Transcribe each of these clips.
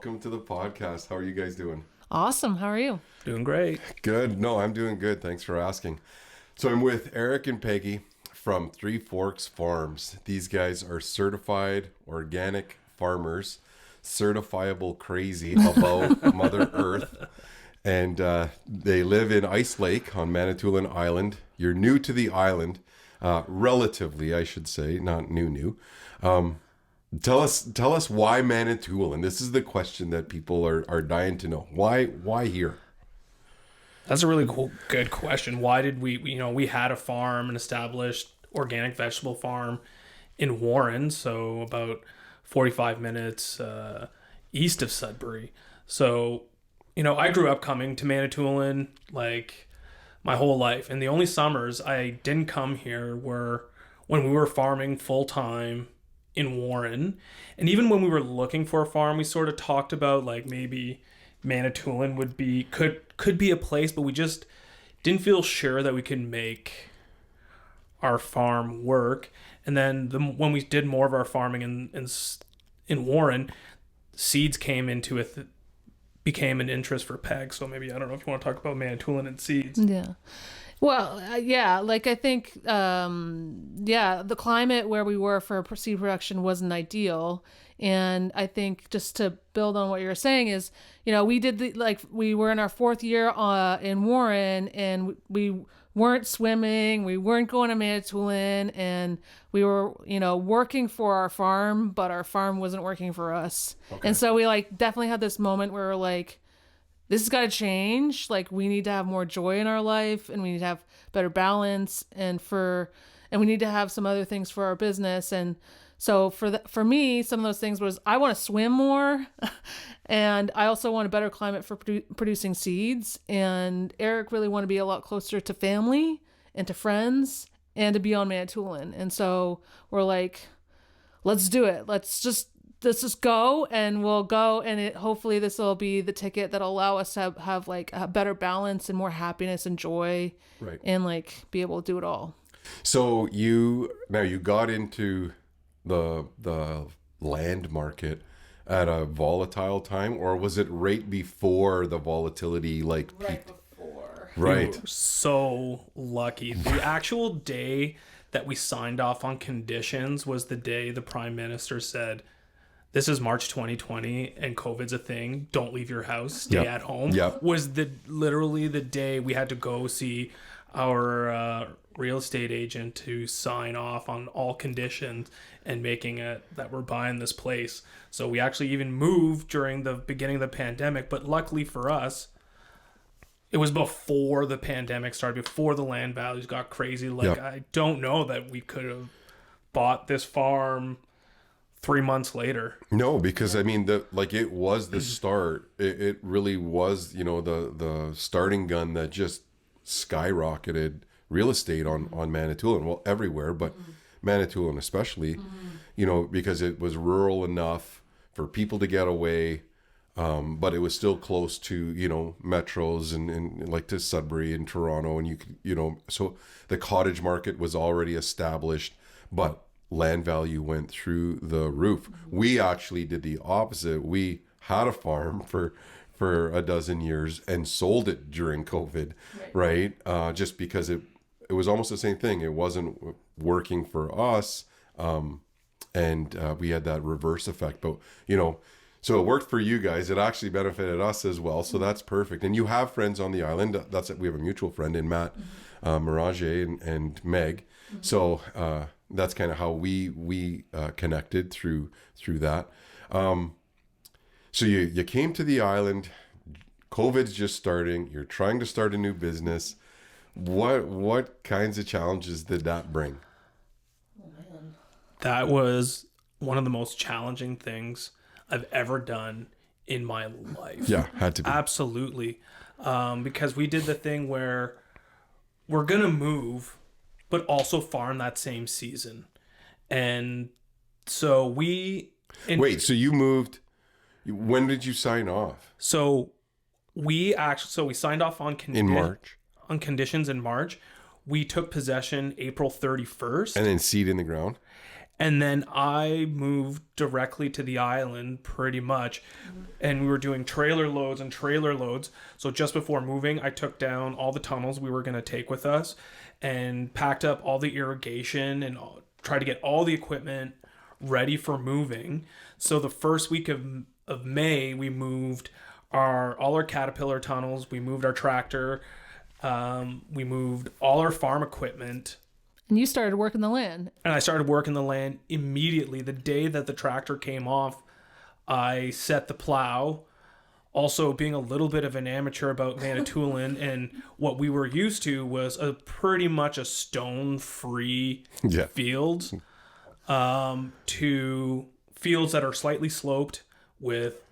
welcome to the podcast. How are you guys doing? Awesome. How are you? Doing great. Good. No, I'm doing good. Thanks for asking. So I'm with Eric and Peggy from Three Forks Farms. These guys are certified organic farmers, certifiable crazy about Mother Earth. And they live in Ice Lake on Manitoulin Island. You're new to the island, relatively, I should say, not new. Tell us why Manitoulin. This is the question that people are dying to know. Why here? That's a really good question. Why did we had a farm, an established organic vegetable farm in Warren, so about 45 minutes east of Sudbury. So, I grew up coming to Manitoulin like my whole life. And the only summers I didn't come here were when we were farming full time in Warren. And even when we were looking for a farm, we sort of talked about like maybe Manitoulin could be a place, but we just didn't feel sure that we could make our farm work. And then when we did more of our farming in Warren, seeds came into it, became an interest for Peg. So maybe, I don't know if you want to talk about Manitoulin and seeds. Yeah. Well, I think, the climate where we were for seed production wasn't ideal. And I think just to build on what you're saying is, we were in our fourth year in Warren, and we weren't swimming, we weren't going to Manitoulin, and we were, working for our farm, but our farm wasn't working for us. Okay. And so we definitely had this moment where we're like, this has got to change. We need to have more joy in our life, and we need to have better balance, and we need to have some other things for our business. And so for me, some of those things was I want to swim more, and I also want a better climate for producing seeds. And Eric really wanted to be a lot closer to family and to friends and to be on Manitoulin. And so we're like, let's do it. Let's just go, and we'll go, and hopefully this will be the ticket that'll allow us to have a better balance and more happiness and joy, right? And be able to do it all. So you got into the land market at a volatile time, or was it right before the volatility peaked? Before. Right. We were so lucky. The actual day that we signed off on conditions was the day the Prime Minister said, this is March 2020 and COVID's a thing. Don't leave your house. Stay at home. Yep. Was literally the day we had to go see our real estate agent to sign off on all conditions and making it that we're buying this place. So we actually even moved during the beginning of the pandemic, but luckily for us, it was before the pandemic started, before the land values got crazy. I don't know that we could have bought this farm 3 months later. No, because it was the start. It really was, the starting gun that just skyrocketed real estate on Manitoulin. Well, everywhere, but Manitoulin especially, because it was rural enough for people to get away, but it was still close to, metros and to Sudbury and Toronto, and you could, so the cottage market was already established, but land value went through the roof. We actually did the opposite. We had a farm for a dozen years and sold it during COVID, right? Just because it was almost the same thing. It wasn't working for us, and we had that reverse effect. But so it worked for you guys. It actually benefited us as well. So that's perfect. And you have friends on the island. We have a mutual friend in Matt Mirage and Meg. So that's kind of how we connected through that. So you came to the island. COVID's just starting. You're trying to start a new business. What kinds of challenges did that bring? Oh, man. That was one of the most challenging things I've ever done in my life. Yeah, had to be. Absolutely. Because we did the thing where we're going to move, but also farm that same season. And so wait, so you moved, when did you sign off? So we signed off on in March. On conditions in March. We took possession April 31st. And then seed in the ground? And then I moved directly to the island pretty much. And we were doing trailer loads and trailer loads. So just before moving, I took down all the tunnels we were going to take with us and packed up all the irrigation and tried to get all the equipment ready for moving. So the first week of May, we moved all our Caterpillar tunnels. We moved our tractor. We moved all our farm equipment. And you started working the land. And I started working the land immediately. The day that the tractor came off, I set the plow. Also, being a little bit of an amateur about Manitoulin, and what we were used to was pretty much a stone-free field, to fields that are slightly sloped with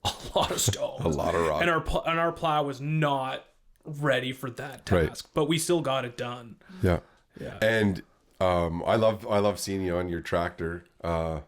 a lot of stones. A lot of rock. And our plow was not ready for that task, but we still got it done. Yeah. Yeah. And I love seeing you on your tractor, because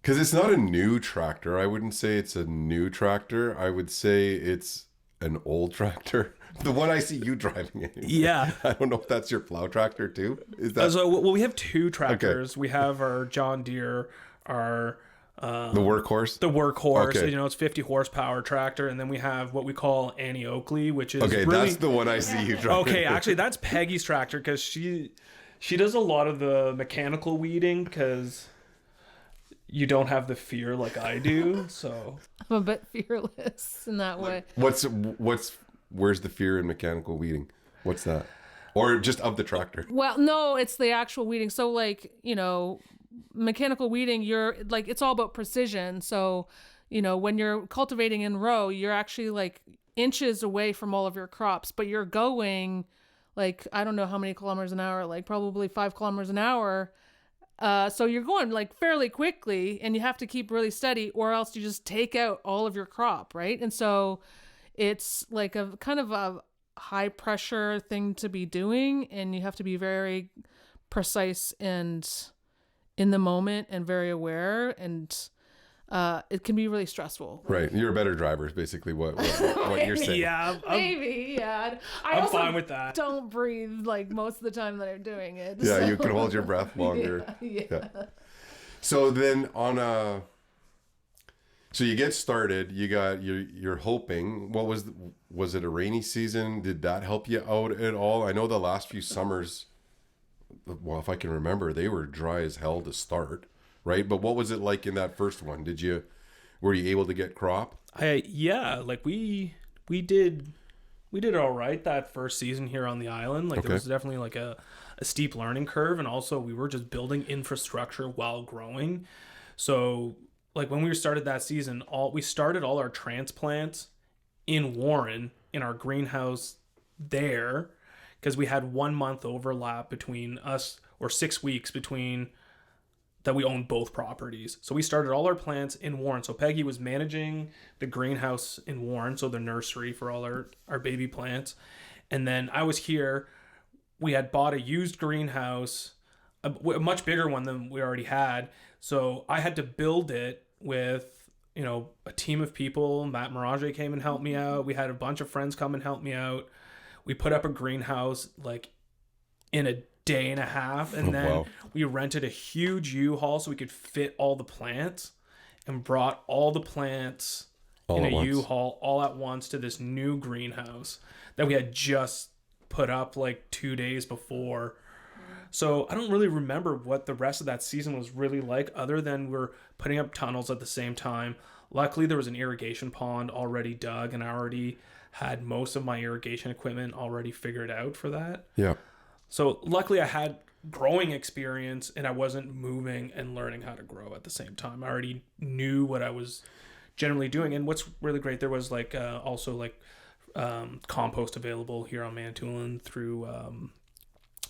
it's not a new tractor. I wouldn't say it's a new tractor. I would say it's an old tractor. The one I see you driving anyway. Yeah. I don't know if that's your plow tractor too. Is that well, we have two tractors. Okay. We have our John Deere, our the workhorse? The workhorse. Okay. You know, it's 50 horsepower tractor. And then we have what we call Annie Oakley, which is okay, really... that's the one I see you driving. Okay, actually, that's Peggy's tractor, because she does a lot of the mechanical weeding, because you don't have the fear like I do. So I'm a bit fearless in that way. Where's the fear in mechanical weeding? What's that? Or just of the tractor? Well, no, it's the actual weeding. So, like, you know, mechanical weeding, you're like, it's all about precision. So, you know, when you're cultivating in row, you're actually like inches away from all of your crops, but you're going like, I don't know how many kilometers an hour, like probably 5 kilometers an hour. So you're going like fairly quickly, and you have to keep really steady, or else you just take out all of your crop, right? And so it's like a kind of a high pressure thing to be doing, and you have to be very precise and in the moment and very aware, and it can be really stressful. Right. You're a better driver is basically what you're saying. Yeah. Maybe, yeah. I'm fine with that. Don't breathe like most of the time that I'm doing it. Yeah, so. you can hold your breath longer. Yeah. So then so you get started, you're hoping, was it a rainy season? Did that help you out at all? I know the last few summers, well, if I can remember, they were dry as hell to start, right? But what was it like in that first one? Were you able to get crop? Yeah, like we did all right that first season here on the island. Like, there was definitely like a steep learning curve, and also we were just building infrastructure while growing. So like when we started that season, we started all our transplants in Warren in our greenhouse there, because we had 1 month overlap between us, or 6 weeks between that we owned both properties. So we started all our plants in Warren. So Peggy was managing the greenhouse in Warren, so the nursery for all our baby plants. And then I was here. We had bought a used greenhouse, a much bigger one than we already had. So I had to build it with, you know, a team of people. Matt Mirage came and helped me out. We had a bunch of friends come and help me out. We put up a greenhouse like in a day and a half, and then we rented a huge U-Haul so we could fit all the plants, and brought all the plants in a U-Haul all at once to this new greenhouse that we had just put up like 2 days before. So I don't really remember what the rest of that season was really like, other than we're putting up tunnels at the same time. Luckily, there was an irrigation pond already dug, and I already had most of my irrigation equipment already figured out for that. Yeah. So luckily I had growing experience, and I wasn't moving and learning how to grow at the same time. I already knew what I was generally doing. And what's really great, there was like also like compost available here on Manitoulin through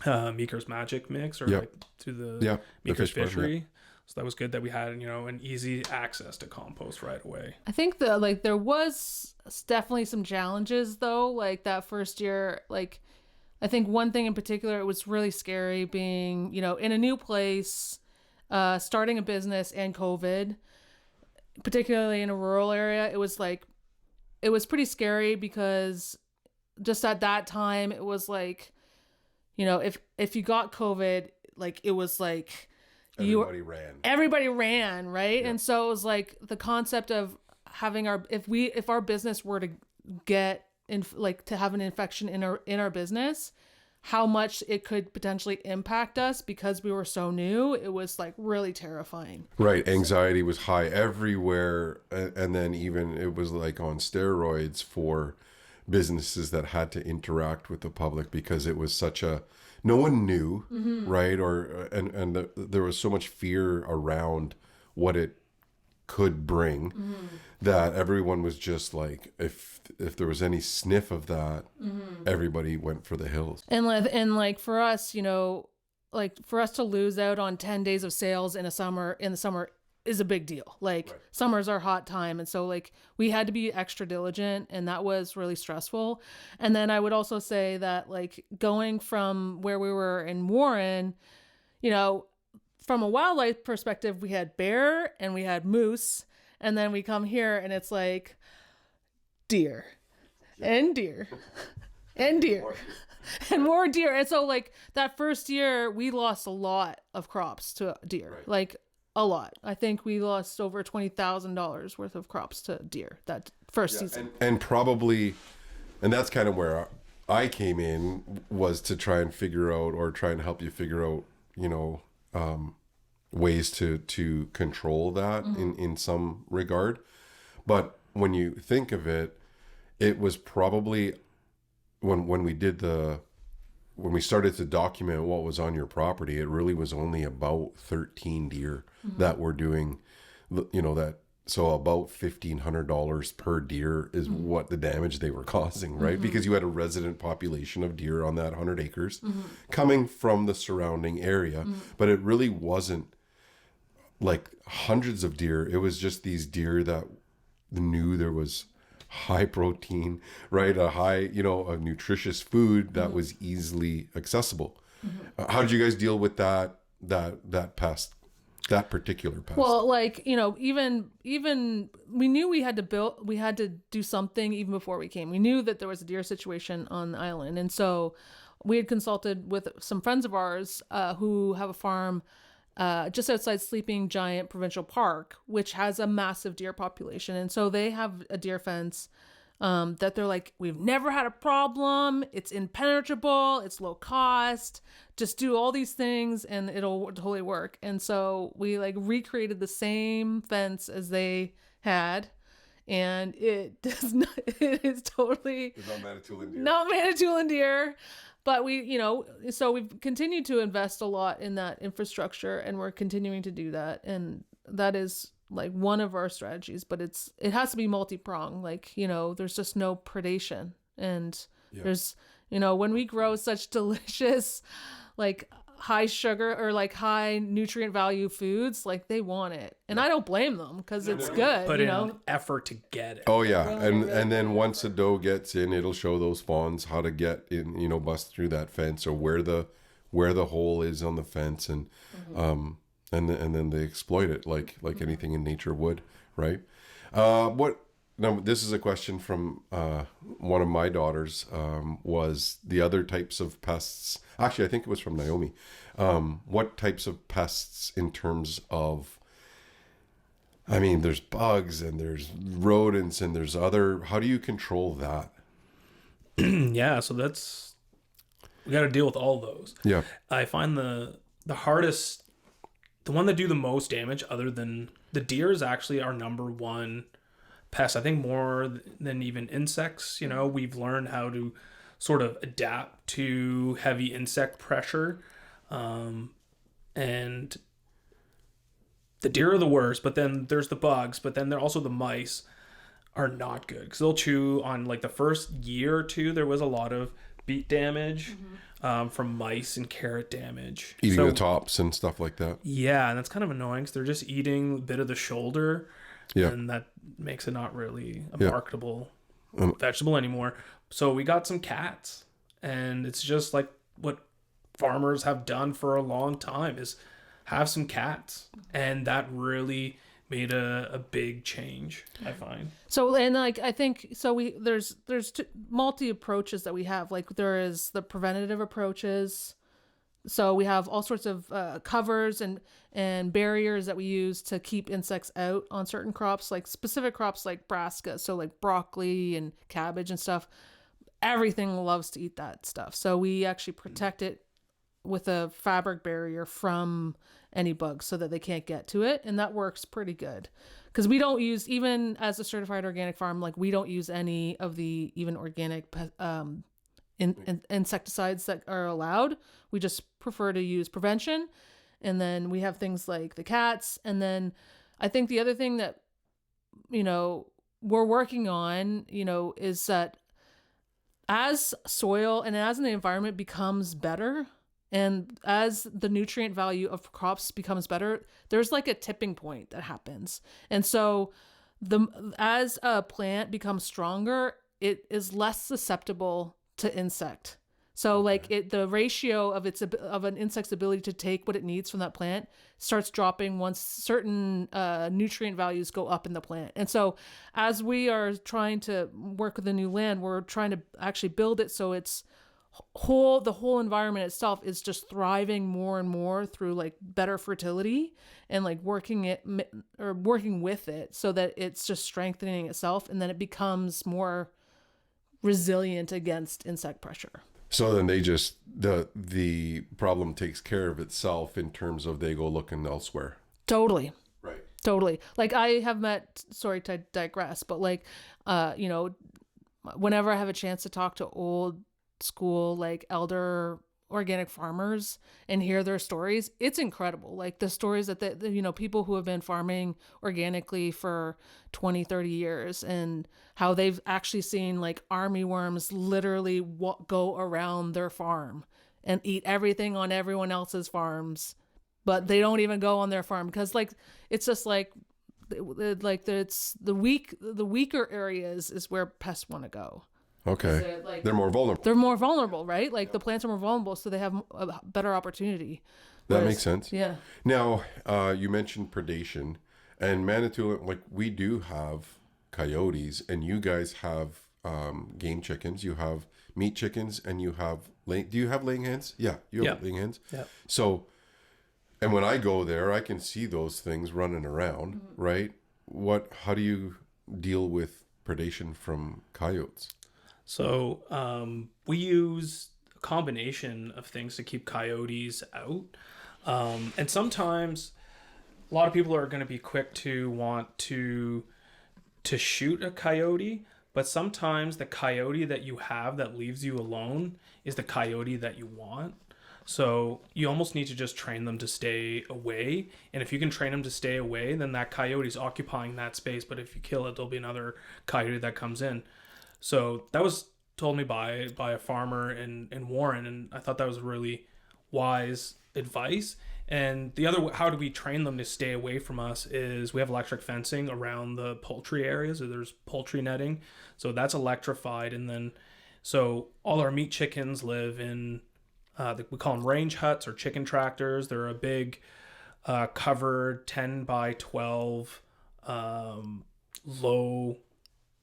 Meeker's Magic Mix, or like through the Meeker's Fishery. Yeah. So that was good that we had, you know, an easy access to compost right away. I think there was definitely some challenges though, like that first year. Like, I think one thing in particular, it was really scary being, you know, in a new place, starting a business, and COVID, particularly in a rural area. It was pretty scary, because just at that time it was like, you know, if you got COVID, like it was like everybody ran, right? Yeah. And so it was like the concept of having if our business were to get to have an infection in our business, how much it could potentially impact us because we were so new. It was like really terrifying. Right. Anxiety was high everywhere. And then even it was like on steroids for businesses that had to interact with the public because it was no one knew, right? There was so much fear around what it could bring that everyone was just like, if there was any sniff of that, everybody went for the hills. And like for us, like for us to lose out on 10 days of sales in the summer is a big deal. Like right. Summer's our hot time. And so like we had to be extra diligent, and that was really stressful. And then I would also say that like going from where we were in Warren, from a wildlife perspective, we had bear and we had moose, and then we come here and it's like deer and deer and deer and more deer. And so like that first year we lost a lot of crops to deer, right. Like a lot. I think we lost over $20,000 worth of crops to deer that first season. And that's kind of where I came in, was to try and help you figure out, ways to control that in some regard. But when you think of it, it was probably when we started to document what was on your property, it really was only about 13 deer that were doing, so about $1,500 per deer is what the damage they were causing, right? Because you had a resident population of deer on that 100 acres coming from the surrounding area, but it really wasn't like hundreds of deer. It was just these deer that knew there was high protein, right? A high, a nutritious food that was easily accessible. How did you guys deal with that pest, that particular pest? Well, like, even we knew we had to do something even before we came. We knew that there was a deer situation on the island. And so we had consulted with some friends of ours who have a farm just outside Sleeping Giant Provincial Park, which has a massive deer population. And so they have a deer fence that they're like, we've never had a problem. It's impenetrable. It's low cost. Just do all these things and it'll totally work. And so we like recreated the same fence as they had. And it does not, it is totally it's not Manitoulin deer. Not Manitoulin deer. But so we've continued to invest a lot in that infrastructure, and we're continuing to do that. And that is like one of our strategies, but it has to be multi-pronged. Like, there's just no predation. And there's, when we grow such delicious, like high sugar or like high nutrient value foods, like they want it. And I don't blame them because it's good. Put in an effort to get it. Oh yeah. And then once a doe gets in, it'll show those fawns how to get in, bust through that fence, or where the hole is on the fence, and then they exploit it like anything in nature would, right? Now, this is a question from one of my daughters, was the other types of pests. Actually, I think it was from Naomi. What types of pests in terms of, there's bugs and there's rodents and there's how do you control that? Yeah, so we got to deal with all those. Yeah. I find the hardest, the one that do the most damage other than the deer is actually our number one pests. I think more than even insects. We've learned how to sort of adapt to heavy insect pressure, and the deer are the worst, but then there's the bugs, but then there also the mice are not good because they'll chew on, like, the first year or two there was a lot of beet damage from mice and carrot damage, eating the tops and stuff like that. Yeah, and that's kind of annoying because they're just eating a bit of the shoulder. Yeah. And that makes it not really a marketable vegetable anymore. So we got some cats, and it's just like what farmers have done for a long time is have some cats. And that really made a big change, I find. So, and like, I think, so there's multi approaches that we have. Like, there is the preventative approaches So we have all sorts of covers and barriers that we use to keep insects out on certain crops, like specific crops like brassica, so like broccoli and cabbage and stuff. Everything loves to eat that stuff. So we actually protect it with a fabric barrier from any bugs so that they can't get to it. And that works pretty good. Because we don't use, even as a certified organic farm, like we don't use any of the even organic insecticides that are allowed. We just prefer to use prevention. And then we have things like the cats. And then I think the other thing that, we're working on, is that as soil and as the environment becomes better, and as the nutrient value of crops becomes better, there's like a tipping point that happens. And so as a plant becomes stronger, it is less susceptible to insect. So like the ratio of an insect's ability to take what it needs from that plant starts dropping once certain nutrient values go up in the plant. And so as we are trying to work with the new land, we're trying to actually build it so it's the whole environment itself is just thriving more and more through like better fertility and like working with it so that it's just strengthening itself, and then it becomes more resilient against insect pressure. So then they just the problem takes care of itself in terms of they go looking elsewhere. Totally. Right. Totally. Like I have met, sorry to digress, but like whenever I have a chance to talk to old school like elder organic farmers and hear their stories, it's incredible. Like the stories that people who have been farming organically for 20-30 years and how they've actually seen like army worms literally go around their farm and eat everything on everyone else's farms, but they don't even go on their farm because like it's just like it's the weaker areas is where pests want to go. Okay. They're more vulnerable. They're more vulnerable, right? Like the plants are more vulnerable, so they have a better opportunity. That makes sense. Yeah. Now, you mentioned predation, and Manitoulin, like we do have coyotes, and you guys have game chickens. You have meat chickens, and you have do you have laying hens? Yeah, you have laying hens. Yeah. So, and when I go there, I can see those things running around, right? How do you deal with predation from coyotes? So we use a combination of things to keep coyotes out. And sometimes a lot of people are going to be quick to want to shoot a coyote, but sometimes the coyote that you have that leaves you alone is the coyote that you want. So you almost need to just train them to stay away. And if you can train them to stay away, then that coyote's occupying that space. But if you kill it, there'll be another coyote that comes in. So that was told me by a farmer in Warren, and I thought that was really wise advice. And the other, how do we train them to stay away from us, is we have electric fencing around the poultry areas, so there's poultry netting, so that's electrified. And then so all our meat chickens live in we call them range huts or chicken tractors. They're a big covered 10 by 12 low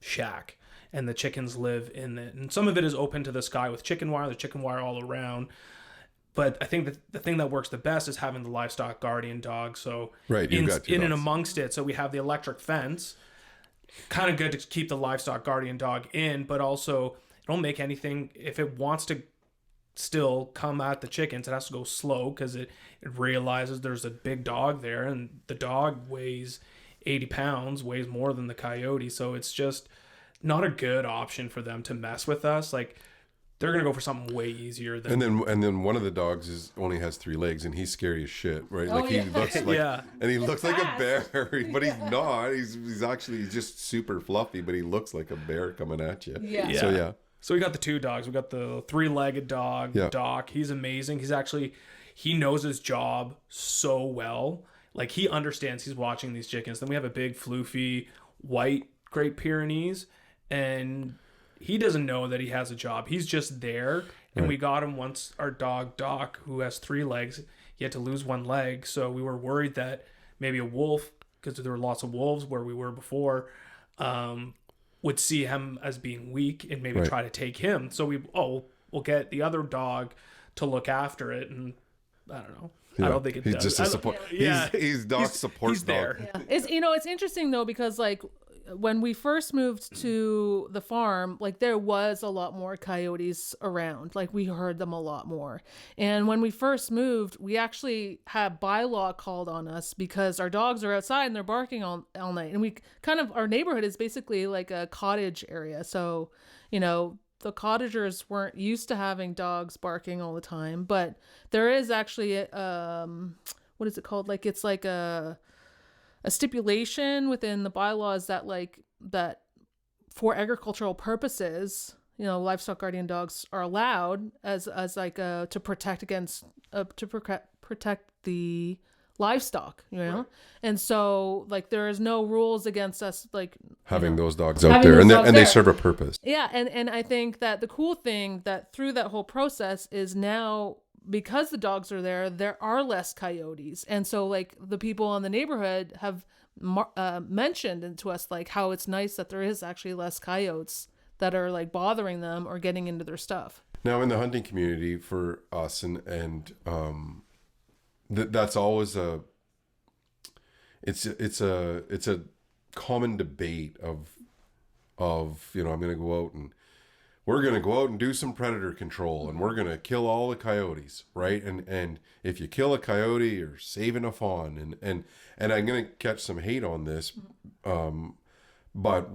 shack, and the chickens live in it. And some of it is open to the sky with chicken wire. There's chicken wire all around. But I think that the thing that works the best is having the livestock guardian dog. So right, you've got two in and dogs. amongst it. So we have the electric fence. Kind of good to keep the livestock guardian dog in, but also it don't make anything. If it wants to still come at the chickens, it has to go slow because it realizes there's a big dog there, and the dog weighs 80 pounds, weighs more than the coyote. So it's just not a good option for them to mess with us. Like they're gonna go for something way easier than. And then one of the dogs only has 3 legs, and he's scary as shit, right? Oh, like he looks like, Yeah. and he looks like a bear, but he's not. He's actually just super fluffy, but he looks like a bear coming at you. Yeah. So yeah. So we got the 2 dogs. We got the 3-legged dog, Yeah. Doc. He's amazing. He knows his job so well. Like he understands. He's watching these chickens. Then we have a big floofy white Great Pyrenees, and he doesn't know that he has a job. He's just there. And we got him once. Our dog Doc, who has 3 legs, he had to lose 1 leg. So we were worried that maybe a wolf, because there were lots of wolves where we were before, would see him as being weak and maybe try to take him. So we'll get the other dog to look after it. And I don't know. Yeah. I don't think it He's does. just a I don't- support. Yeah, He's dog support he's dog. there. Yeah. It's interesting though, because like when we first moved to the farm, like there was a lot more coyotes around. Like we heard them a lot more. And when we first moved, we actually had bylaw called on us because our dogs are outside and they're barking all night. And we kind of, our neighborhood is basically like a cottage area. So, you know, the cottagers weren't used to having dogs barking all the time, but there is actually what is it called? Like it's like a stipulation within the bylaws that like that for agricultural purposes, you know, livestock guardian dogs are allowed as like to protect against protect the livestock, you know. Right. And so like there is no rules against us like having those dogs out there, and they serve a purpose. Yeah, and I think that the cool thing that through that whole process is now, because the dogs are there are less coyotes. And so like the people in the neighborhood have mentioned to us like how it's nice that there is actually less coyotes that are like bothering them or getting into their stuff. Now in the hunting community for us and that's always it's a common debate of you know, I'm going to go out and we're going to go out and do some predator control and we're going to kill all the coyotes, right? And if you kill a coyote, you're saving a fawn. And I'm going to catch some hate on this, but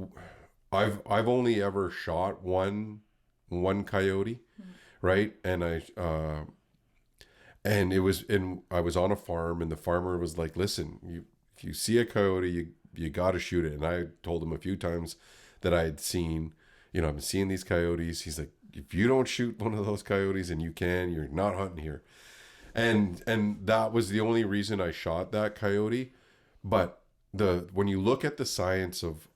I've only ever shot one coyote, right? And I was on a farm and the farmer was like, listen, if you see a coyote, you got to shoot it. And I told him a few times that I had seen, you know, I've been seeing these coyotes. He's like, if you don't shoot one of those coyotes and you're not hunting here. And that was the only reason I shot that coyote. But when you look at the science of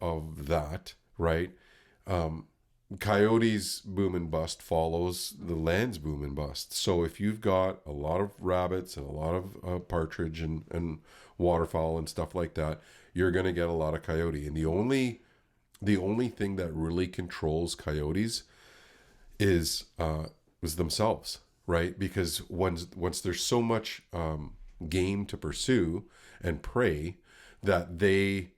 that, right? Coyotes boom and bust follows the land's boom and bust. So if you've got a lot of rabbits and a lot of partridge and waterfowl and stuff like that, you're going to get a lot of coyote. And the only thing that really controls coyotes is themselves, right? Because once there's so much game to pursue and prey that they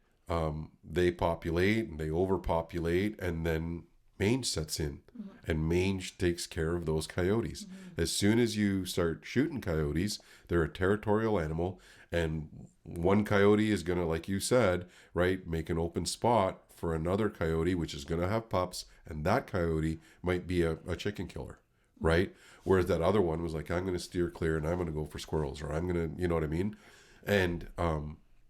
populate and they overpopulate, and then mange sets in, and mange takes care of those coyotes. As soon as you start shooting coyotes, they're a territorial animal, and one coyote is going to, like you said, right, make an open spot for another coyote, which is going to have pups, and that coyote might be a chicken killer, right? Whereas that other one was like, I'm going to steer clear and I'm going to go for squirrels, or I'm going to, you know what I mean? And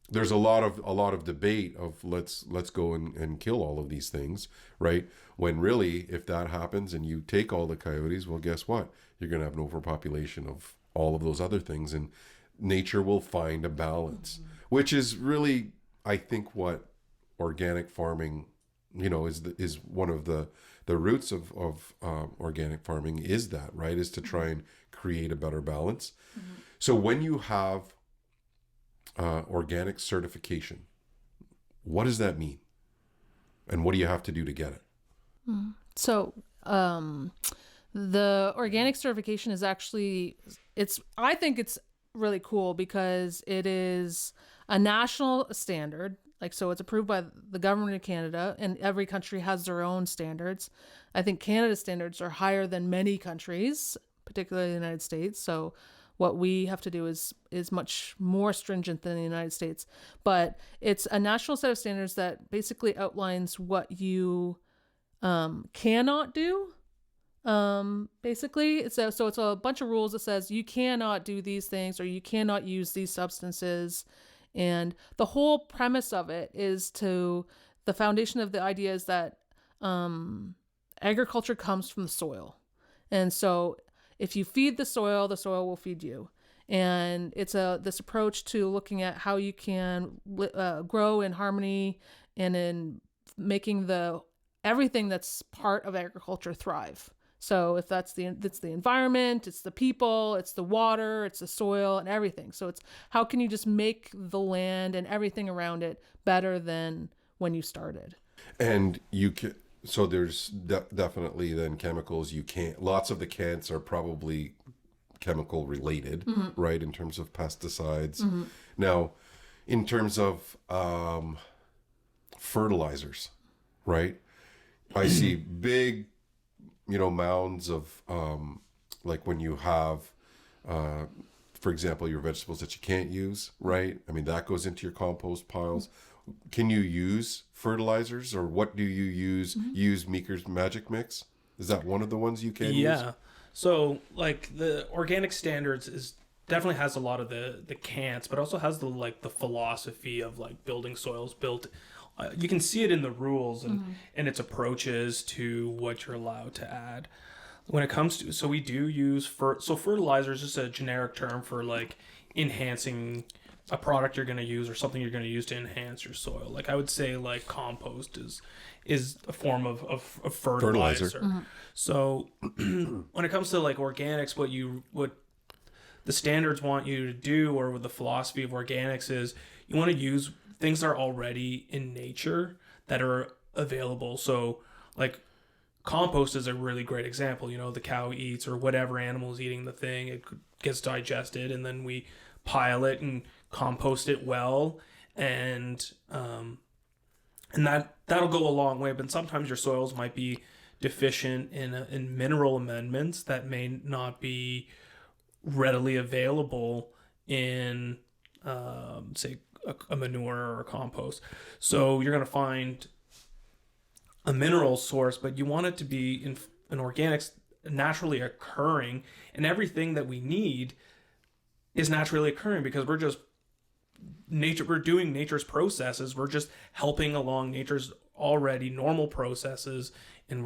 there's a lot of debate of let's go and kill all of these things, right? When really, if that happens and you take all the coyotes, well, guess what? You're going to have an overpopulation of all of those other things, and nature will find a balance, which is really, I think, what organic farming, you know, is one of the roots of organic farming is that, right? Is to try and create a better balance. So when you have organic certification, what does that mean? And what do you have to do to get it? So the organic certification is actually, I think it's really cool because it is a national standard. Like, so it's approved by the government of Canada, and every country has their own standards. I think Canada's standards are higher than many countries, particularly the United States. So what we have to do is much more stringent than the United States. But it's a national set of standards that basically outlines what you cannot do. Basically, it's a bunch of rules that says you cannot do these things or you cannot use these substances. And the whole premise of it is the foundation of the idea is that agriculture comes from the soil. And so if you feed the soil will feed you. And it's this approach to looking at how you can grow in harmony and in making everything that's part of agriculture thrive. So if it's the environment, it's the people, it's the water, it's the soil and everything. So it's how can you just make the land and everything around it better than when you started. And you can, so there's definitely then chemicals you can't, lots of the can'ts are probably chemical related, right? In terms of pesticides. Now, in terms of fertilizers, right? I see big, mounds of like when you have, for example, your vegetables that you can't use, right? I mean, that goes into your compost piles. Can you use fertilizers, or what do you use? Use Meeker's Magic Mix? Is that one of the ones you can use? Yeah. So like the organic standards is definitely has a lot of the can'ts, but also has the philosophy of like building soils built. You can see it in the rules and its approaches to what you're allowed to add. When it comes to, so we do use fertilizer is just a generic term for like enhancing a product you're going to use or something you're going to use to enhance your soil. Like I would say like compost is a form of fertilizer. So when it comes to like organics, what the standards want you to do, or what the philosophy of organics is, you want to use things that are already in nature that are available. So like compost is a really great example. The cow eats, or whatever animal is eating the thing, it gets digested, and then we pile it and compost it well, and that'll go a long way. But sometimes your soils might be deficient in mineral amendments that may not be readily available in say a manure or a compost. So you're going to find a mineral source, but you want it to be in organics naturally occurring, and everything that we need is naturally occurring because we're doing nature's processes. We're just helping along nature's already normal processes, and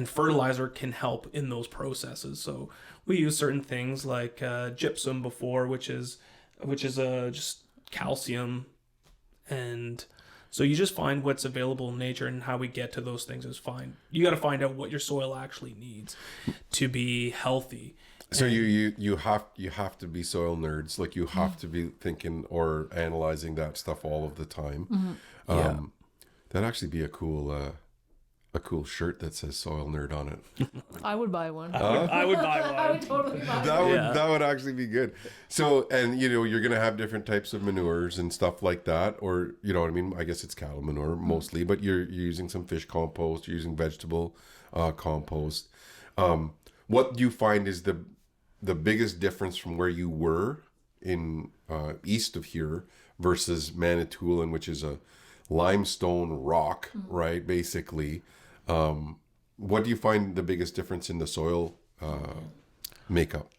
fertilizer can help in those processes. So we use certain things like gypsum before, which is just calcium, and so you just find what's available in nature, and how we get to those things is fine. You got to find out what your soil actually needs to be healthy. So you have to be soil nerds. Like you have to be thinking or analyzing that stuff all of the time. That'd actually be a cool shirt that says soil nerd on it. I would buy one. I would buy one. I would totally buy one. That would actually be good. So, and you're gonna have different types of manures and stuff like that, or you know what I mean. I guess it's cattle manure mostly, but you're using some fish compost, you're using vegetable compost. What do you find is the biggest difference from where you were in east of here versus Manitoulin, which is a limestone rock, right? Basically, what do you find the biggest difference in the soil makeup?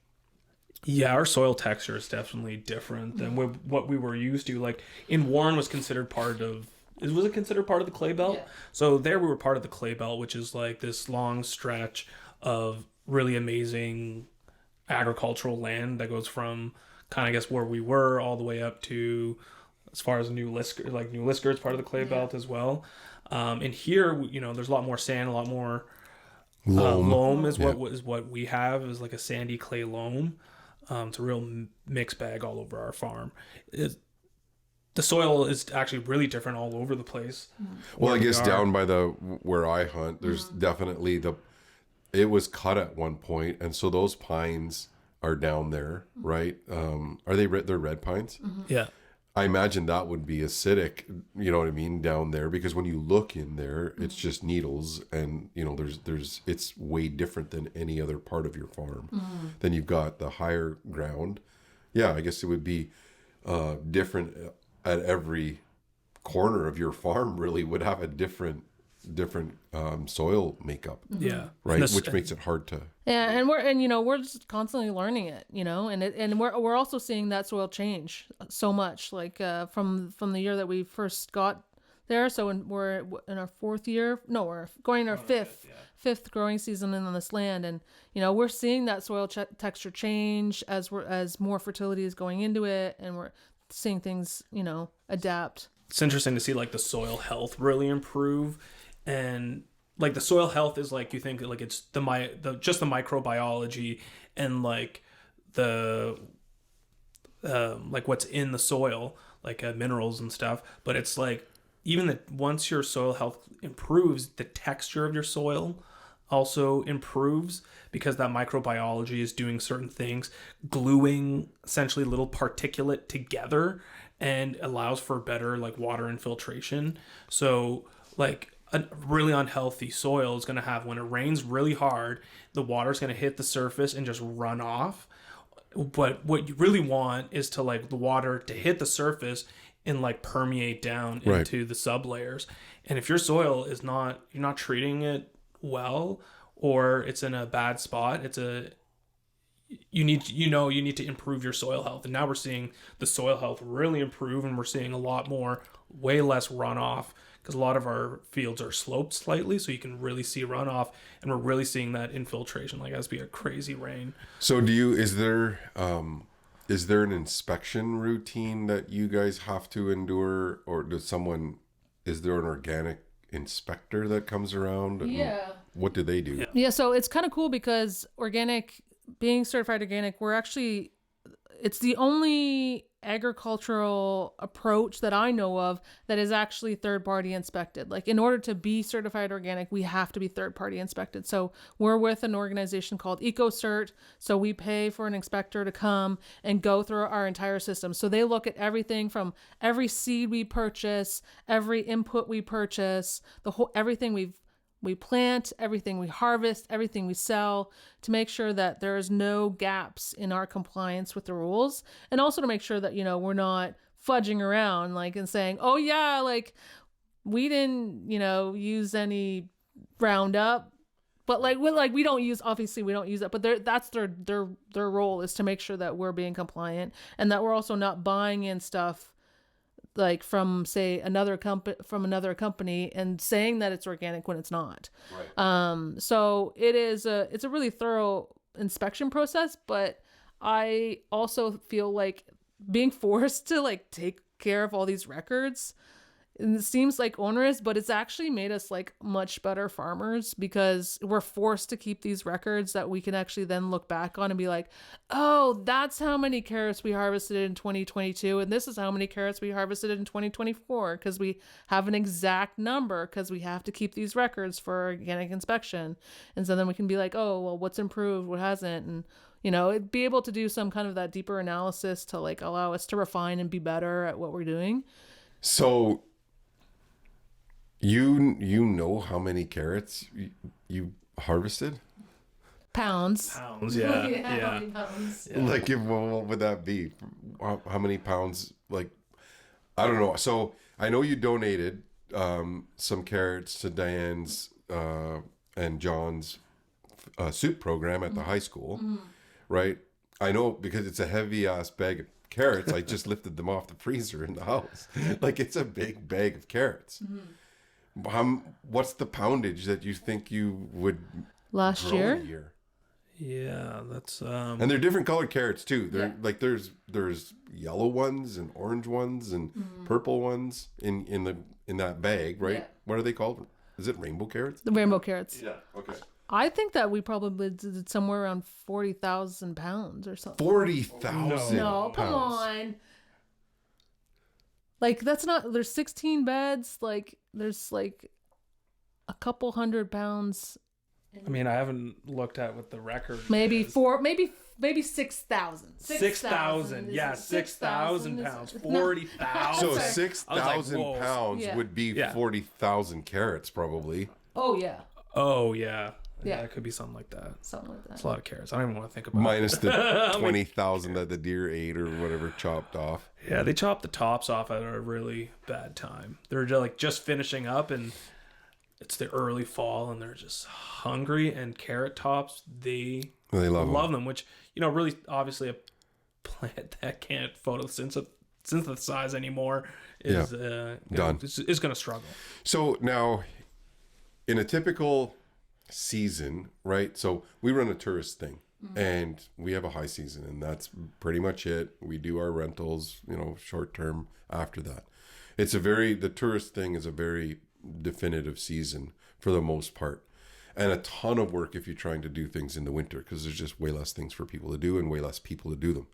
Yeah, our soil texture is definitely different than what we were used to. Like in Warren was it considered part of the clay belt? Yeah. So there we were part of the clay belt, which is like this long stretch of really amazing agricultural land that goes from kind of, I guess, where we were all the way up to as far as New Lisker. Like New Lisker is part of the clay belt as well. And here, there's a lot more sand, a lot more loam is what we have, is like a sandy clay loam. It's a real mixed bag all over our farm. The soil is actually really different all over the place. Well, I guess down by where I hunt, there's definitely it was cut at one point, and so those pines are down there, right? Are they're red pines? Yeah. I imagine that would be acidic, you know what I mean, down there, because when you look in there, it's just needles, and it's way different than any other part of your farm. Then you've got the higher ground. Yeah, I guess it would be different at every corner of your farm. Really would have a different soil makeup. Yeah. Right, which makes it hard to. Yeah, and we're just constantly learning it, and we're also seeing that soil change so much, like from the year that we first got there. So we're in our fourth year. No, we're going in our fifth growing season on this land, and we're seeing that soil texture change as more fertility is going into it, and we're seeing things adapt. It's interesting to see like the soil health really improve. And like the soil health is like, you think like it's just the microbiology and like the like what's in the soil, like minerals and stuff. But it's like even once your soil health improves, the texture of your soil also improves because that microbiology is doing certain things, gluing essentially little particulate together, and allows for better like water infiltration. So like a really unhealthy soil is going to have, when it rains really hard, the water is going to hit the surface and just run off. But what you really want is to like the water to hit the surface and like permeate down into the sublayers. And if your soil is not, you're not treating it well, or it's in a bad spot, you need to improve your soil health. And now we're seeing the soil health really improve, and we're seeing a lot more, way less runoff, because a lot of our fields are sloped slightly, so you can really see runoff, and we're really seeing that infiltration, like as be a crazy rain. So is there an inspection routine that you guys have to endure, or is there an organic inspector that comes around? Yeah. What do they do? Yeah, so it's kind of cool because being certified organic, it's the only agricultural approach that I know of that is actually third party inspected. Like, in order to be certified organic, we have to be third party inspected. So we're with an organization called EcoCert. So we pay for an inspector to come and go through our entire system. So they look at everything from every seed we purchase, every input we purchase, everything we plant, everything we harvest, everything we sell, to make sure that there is no gaps in our compliance with the rules. And also to make sure that, we're not fudging around and saying, oh yeah, like we didn't, use any Roundup, but we don't use it, but that's their role, is to make sure that we're being compliant and that we're also not buying in stuff like from, say, another company and saying that it's organic when it's not. Right. So it's a really thorough inspection process, but I also feel like being forced to take care of all these records, and it seems onerous, but it's actually made us much better farmers, because we're forced to keep these records that we can actually then look back on and be like, oh, that's how many carrots we harvested in 2022, and this is how many carrots we harvested in 2024, because we have an exact number, because we have to keep these records for organic inspection. And so then we can be like, oh, well, what's improved, what hasn't, and it'd be able to do some kind of that deeper analysis to allow us to refine and be better at what we're doing. So you know how many carrots you harvested? Pounds, yeah. How many pounds? Yeah. What would that be? How many pounds? I don't know. So I know you donated some carrots to Diane's and John's soup program at the high school, right? I know, because it's a heavy ass bag of carrots. I just lifted them off the freezer in the house. It's a big bag of carrots. What's the poundage that you think you would last grow year? A year? Yeah, that's and they're different colored carrots too. They're there's yellow ones and orange ones and purple ones in that bag, right? Yeah. What are they called? Is it rainbow carrots? The rainbow carrots. Yeah. Okay. I think that we probably did somewhere around 40,000 pounds or something. 40,000. No, come on. That's not. There's 16 beds. There's a couple hundred pounds. I mean, I haven't looked at what the record maybe is. Maybe 6,000. 6,000. Yeah, 6,000 pounds. 40,000. So 6,000 pounds would be 40,000 carrots, probably. Oh yeah. Oh yeah. Yeah, it could be something like that. Something like that. It's a lot of carrots. I don't even want to think about minus the 20,000 that the deer ate or whatever chopped off. Yeah, they chopped the tops off at a really bad time. They're just finishing up, and it's the early fall, and they're just hungry. And carrot tops, they love them, which really obviously a plant that can't photosynthesize anymore is done. Is going to struggle. So now, in a typical season, right? So we run a tourist thing, and we have a high season, and that's pretty much it. We do our rentals, short term after that. The tourist thing is a very definitive season for the most part, and a ton of work if you're trying to do things in the winter, because there's just way less things for people to do and way less people to do them.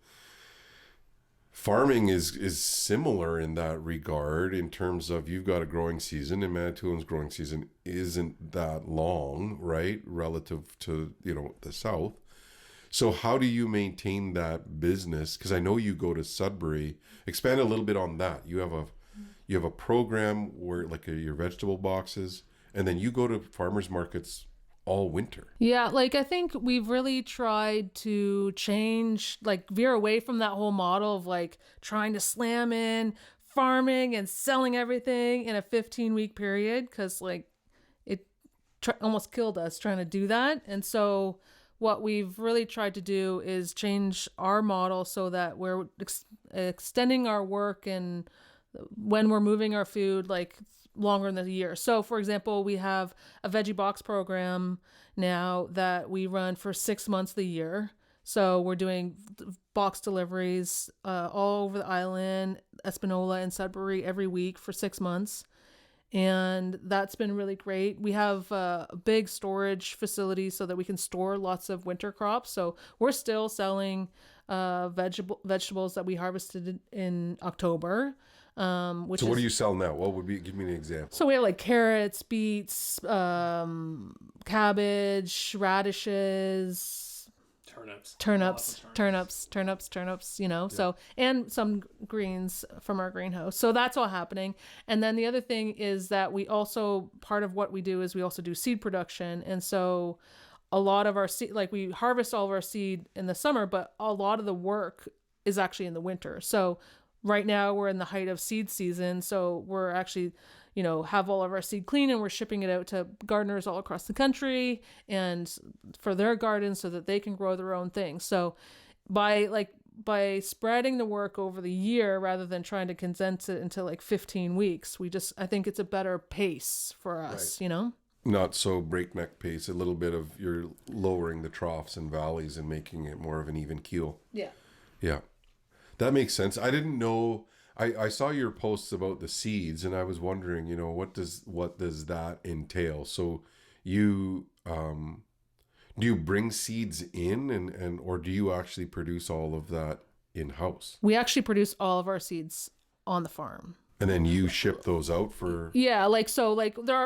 Farming is similar in that regard in terms of you've got a growing season, and Manitoulin's growing season isn't that long, right, relative to, the south. So how do you maintain that business? Because I know you go to Sudbury. Expand a little bit on that. You have a program where like your vegetable boxes, and then you go to farmers markets all winter. Yeah, like I think we've really tried to change, like veer away from that whole model of like trying to slam in farming and selling everything in a 15-week period, because like it almost killed us trying to do that. And so what we've really tried to do is change our model so that we're extending our work and when we're moving our food like longer in the year. So for example, we have a veggie box program now that we run for 6 months of the year. So we're doing box deliveries all over the island, Espanola and Sudbury every week for 6 months. And that's been really great. We have a big storage facility so that we can store lots of winter crops. So we're still selling vegetables that we harvested in October. So what do you sell now? What would be? Give me an example. So we have like carrots, beets, cabbage, radishes, turnips, so, and some greens from our greenhouse. So that's all happening. And then the other thing is that we also, part of what we do is we also do seed production. And so a lot of our seed, like we harvest all of our seed in the summer, but a lot of the work is actually in the winter. So right now we're in the height of seed season. So we're actually, have all of our seed clean and we're shipping it out to gardeners all across the country and for their gardens so that they can grow their own things. So by spreading the work over the year rather than trying to condense it into like 15 weeks, I think it's a better pace for us, Right. Not so breakneck pace, a little bit of you're lowering the troughs and valleys and making it more of an even keel. Yeah. Yeah. That makes sense. I didn't know. I saw your posts about the seeds, and I was wondering, what does that entail? So, you do you bring seeds in, and or do you actually produce all of that in house? We actually produce all of our seeds on the farm. And then you ship those out for. Yeah,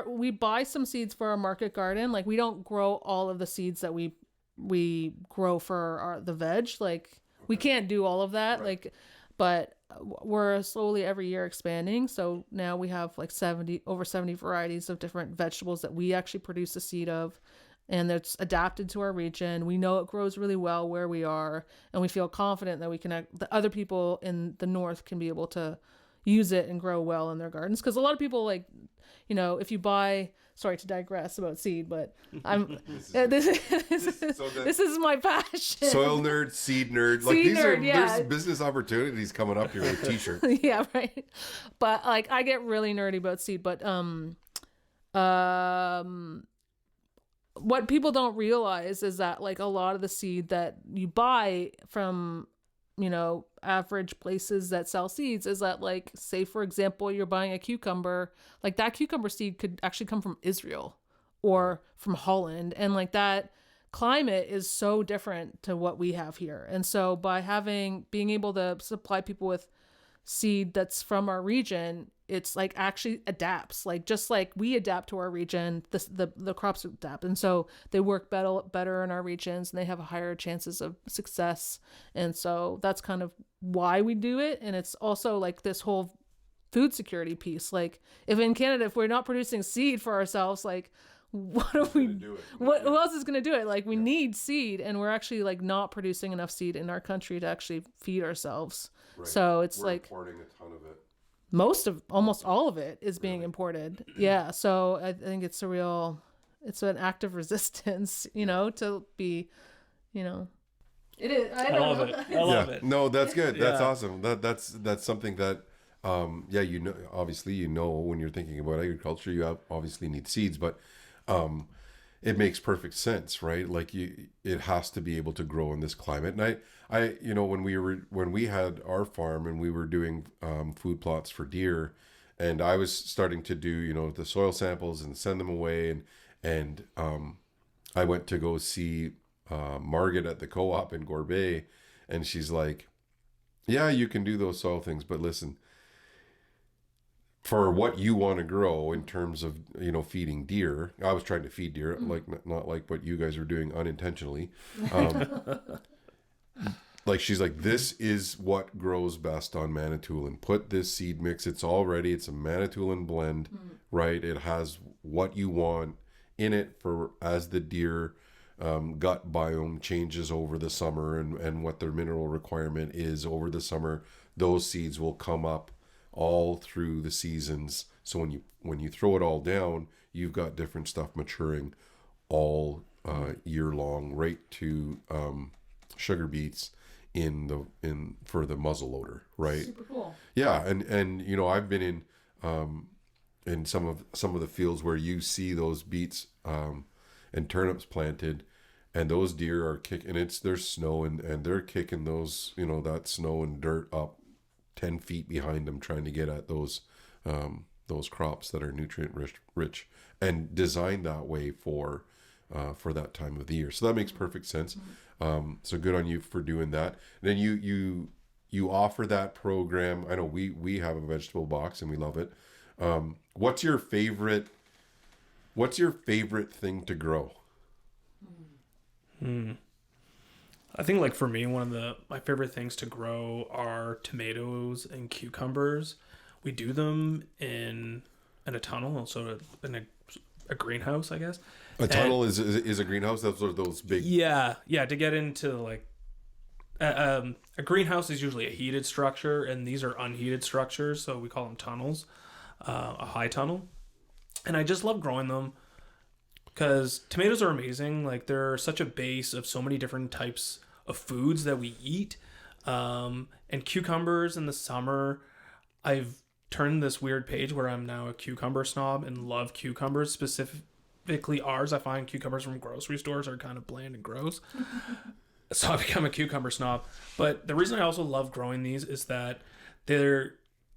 we buy some seeds for our market garden. Like we don't grow all of the seeds that we grow for the veg. Like we can't do all of that. Right. But we're slowly every year expanding. So now we have like over 70 varieties of different vegetables that we actually produce a seed of. And it's adapted to our region. We know it grows really well where we are. And we feel confident that the other people in the north can be able to use it and grow well in their gardens. Because a lot of people if you buy, sorry to digress about seed, but this is my passion. Soil nerd, seed nerd. There's business opportunities coming up here with t-shirts. Yeah, right. But I get really nerdy about seed, but what people don't realize is that a lot of the seed that you buy from average places that sell seeds is that say for example you're buying a cucumber, that cucumber seed could actually come from Israel or from Holland, and that climate is so different to what we have here. And so by being able to supply people with seed that's from our region, it's actually adapts, just like we adapt to our region, the crops adapt, and so they work better in our regions and they have higher chances of success. And so that's kind of why we do it. And it's also this whole food security piece. If in Canada, if we're not producing seed for ourselves, what are we do? Who else is going to do it? We need seed, and we're actually not producing enough seed in our country to actually feed ourselves. Right. So it's we're importing a ton of it. Almost all of it is being imported. Yeah. So I think it's an act of resistance, to be, it is. I love it. No, that's good. Yeah. That's awesome. That's something that, obviously, when you're thinking about agriculture, you obviously need seeds, but, it makes perfect sense, right? It has to be able to grow in this climate. And I when we had our farm and we were doing food plots for deer, and I was starting to do the soil samples and send them away, and I went to go see Margaret at the co-op in Gorbet, and she's like, Yeah, you can do those soil things, but listen, for what you want to grow in terms of, you know, feeding deer. I was trying to feed deer, like not like what you guys are doing unintentionally. Like she's like, this is what grows best on Manitoulin. Put this seed mix. It's all ready. It's a Manitoulin blend, right? It has what you want in it for as the deer gut biome changes over the summer and what their mineral requirement is over the summer. Those seeds will come up all through the seasons. So when you throw it all down, you've got different stuff maturing all year long, right to sugar beets for the muzzle loader, right? Super cool. Yeah, and you know, I've been in some of the fields where you see those beets and turnips planted, and those deer are kicking. There's snow and they're kicking those, you know, that snow and dirt up 10 feet behind them, trying to get at those crops that are nutrient rich and designed that way for that time of the year. So that makes perfect sense. So good on you for doing that. And then you offer that program. I know we have a vegetable box and we love it. What's your favorite thing to grow? I think, like, for me, one of my favorite things to grow are tomatoes and cucumbers. We do them in a tunnel, so in a greenhouse, I guess. A tunnel is a greenhouse. Those are those big. Yeah. To get into, like, a greenhouse is usually a heated structure, and these are unheated structures, so we call them tunnels. A high tunnel, and I just love growing them because tomatoes are amazing. Like, they're such a base of so many different types of foods that we eat. And cucumbers in the summer, I've turned this weird page where I'm now a cucumber snob and love cucumbers, specifically ours. I find cucumbers from grocery stores are kind of bland and gross. So I become a cucumber snob. But the reason I also love growing these is that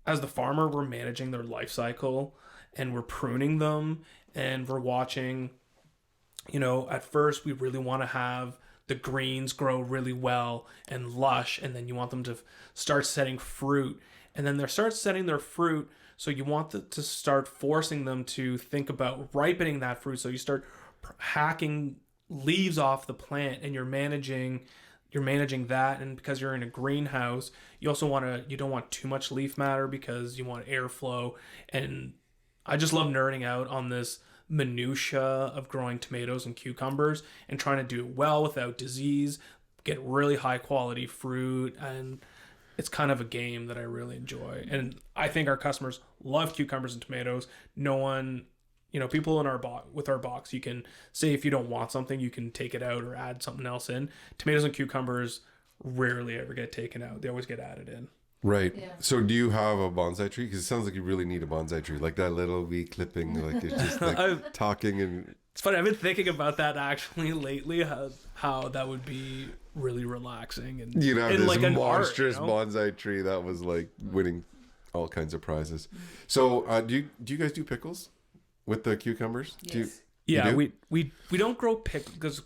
as the farmer, we're managing their life cycle and we're pruning them and we're watching, you know, at first we really want to have the greens grow really well and lush, and then you want them to start setting fruit, and then they start setting their fruit, so you want to start forcing them to think about ripening that fruit. So you start hacking leaves off the plant, and you're managing that. And because you're in a greenhouse, you don't want too much leaf matter because you want airflow. And I just love nerding out on this minutia of growing tomatoes and cucumbers and trying to do it well without disease, get really high quality fruit. And it's kind of a game that I really enjoy. And I think our customers love cucumbers and tomatoes. No one, you know, people in with our box, you can say if you don't want something, you can take it out or add something else in. Tomatoes and cucumbers rarely ever get taken out. They always get added in. Right. Yeah. So do you have a bonsai tree? Because it sounds like you really need a bonsai tree. Like that little wee clipping, like it's just like talking and... It's funny. I've been thinking about that actually lately, how that would be really relaxing. And you know, this like monstrous bonsai tree that was like winning all kinds of prizes. So do you guys do pickles with the cucumbers? Yes. We don't grow because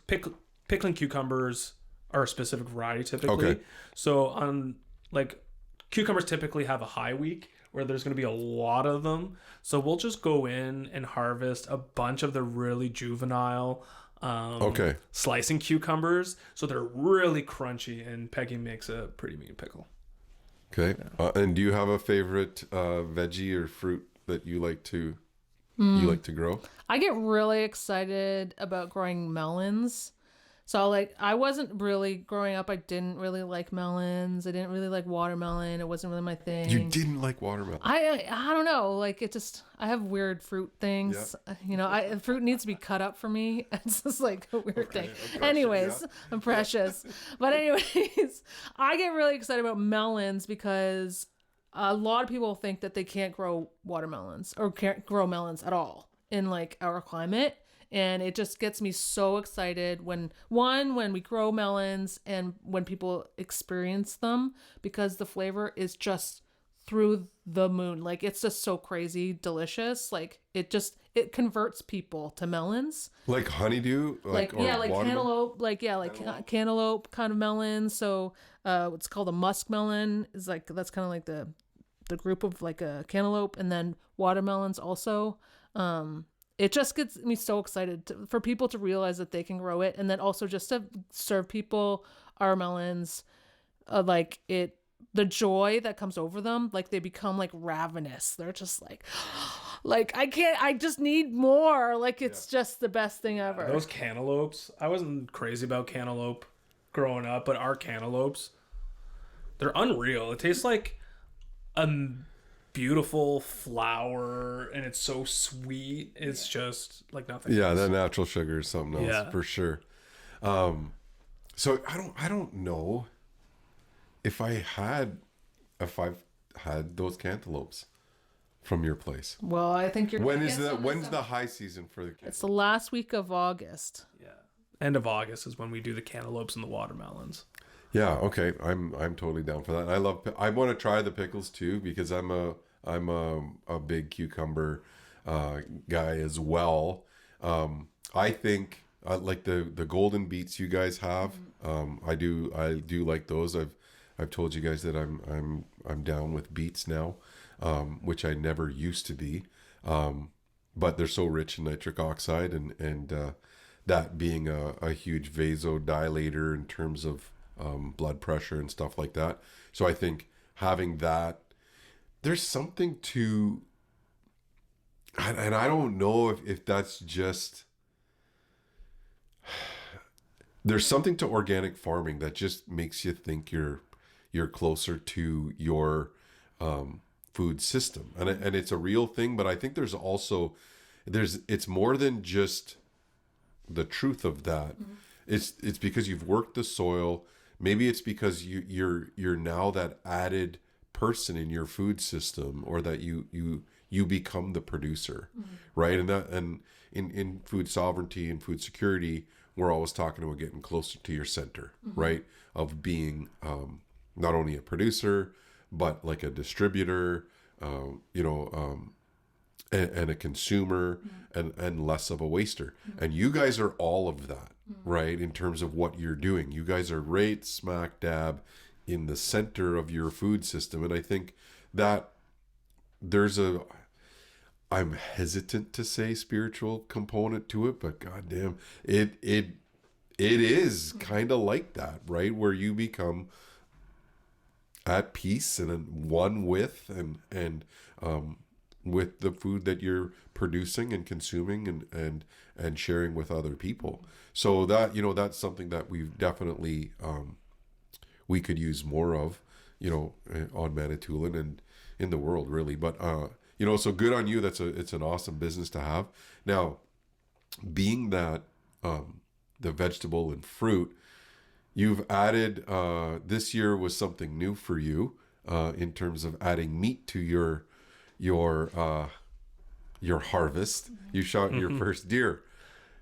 pickling cucumbers are a specific variety typically. Okay. So on like cucumbers typically have a high week where there's going to be a lot of them. So we'll just go in and harvest a bunch of the really juvenile slicing cucumbers. So they're really crunchy, and Peggy makes a pretty mean pickle. Okay. Yeah. And do you have a favorite veggie or fruit that you like to grow? I get really excited about growing melons. So, like, I wasn't really, growing up, I didn't really like melons. I didn't really like watermelon. It wasn't really my thing. You didn't like watermelon? I don't know. Like, I have weird fruit things. Yeah. You know, fruit needs to be cut up for me. It's just like a weird thing. Anyways, yeah. I'm precious. But anyways, I get really excited about melons because a lot of people think that they can't grow watermelons or can't grow melons at all in, like, our climate. And it just gets me so excited when we grow melons and when people experience them, because the flavor is just through the moon. Like, it's just so crazy delicious. Like, it converts people to melons. Like honeydew, Like cantaloupe, cantaloupe kind of melon. So it's called a muskmelon. Is like, that's kind of like the group of like a cantaloupe, and then watermelons also. It just gets me so excited for people to realize that they can grow it, and then also just to serve people our melons. The joy that comes over them, like they become like ravenous. They're just like I just need more. Like, it's just the best thing ever. Those cantaloupes, I wasn't crazy about cantaloupe growing up, but our cantaloupes, they're unreal. It tastes like a beautiful flower, and it's so sweet. It's just like nothing else. that natural sugar is something else for sure. So I don't know if I've had those cantaloupes from your place. Well, I think you're. When's the high season for the cantaloupe? It's the last week of August. Yeah, end of August is when we do the cantaloupes and the watermelons. Yeah, okay. I'm totally down for that. I want to try the pickles too, because I'm a big cucumber guy as well. I think like the golden beets you guys have. I do like those. I've told you guys that I'm down with beets now, which I never used to be. But they're so rich in nitric oxide, and that being a huge vasodilator in terms of blood pressure and stuff like that. So I think having that, there's something to, and I don't know if that's just, there's something to organic farming that just makes you think you're closer to your food system, and it's a real thing. But I think there's also it's more than just the truth of that. It's because you've worked the soil. Maybe it's because you're now that added person in your food system, or that you become the producer, right? And in food sovereignty and food security, we're always talking about getting closer to your center, right? Of being not only a producer, but like a distributor, and a consumer, and less of a waster. And you guys are all of that, right? In terms of what you're doing, you guys are right smack dab in the center of your food system. And I think that I'm hesitant to say spiritual component to it, but goddamn, it is kind of like that, right? Where you become at peace and one with and with the food that you're producing and consuming and sharing with other people. So that, that's something that we've definitely we could use more of, on Manitoulin and in the world, really. But so good on you. It's an awesome business to have. Now, being that the vegetable and fruit, you've added this year was something new for you in terms of adding meat to your harvest. You shot your first deer.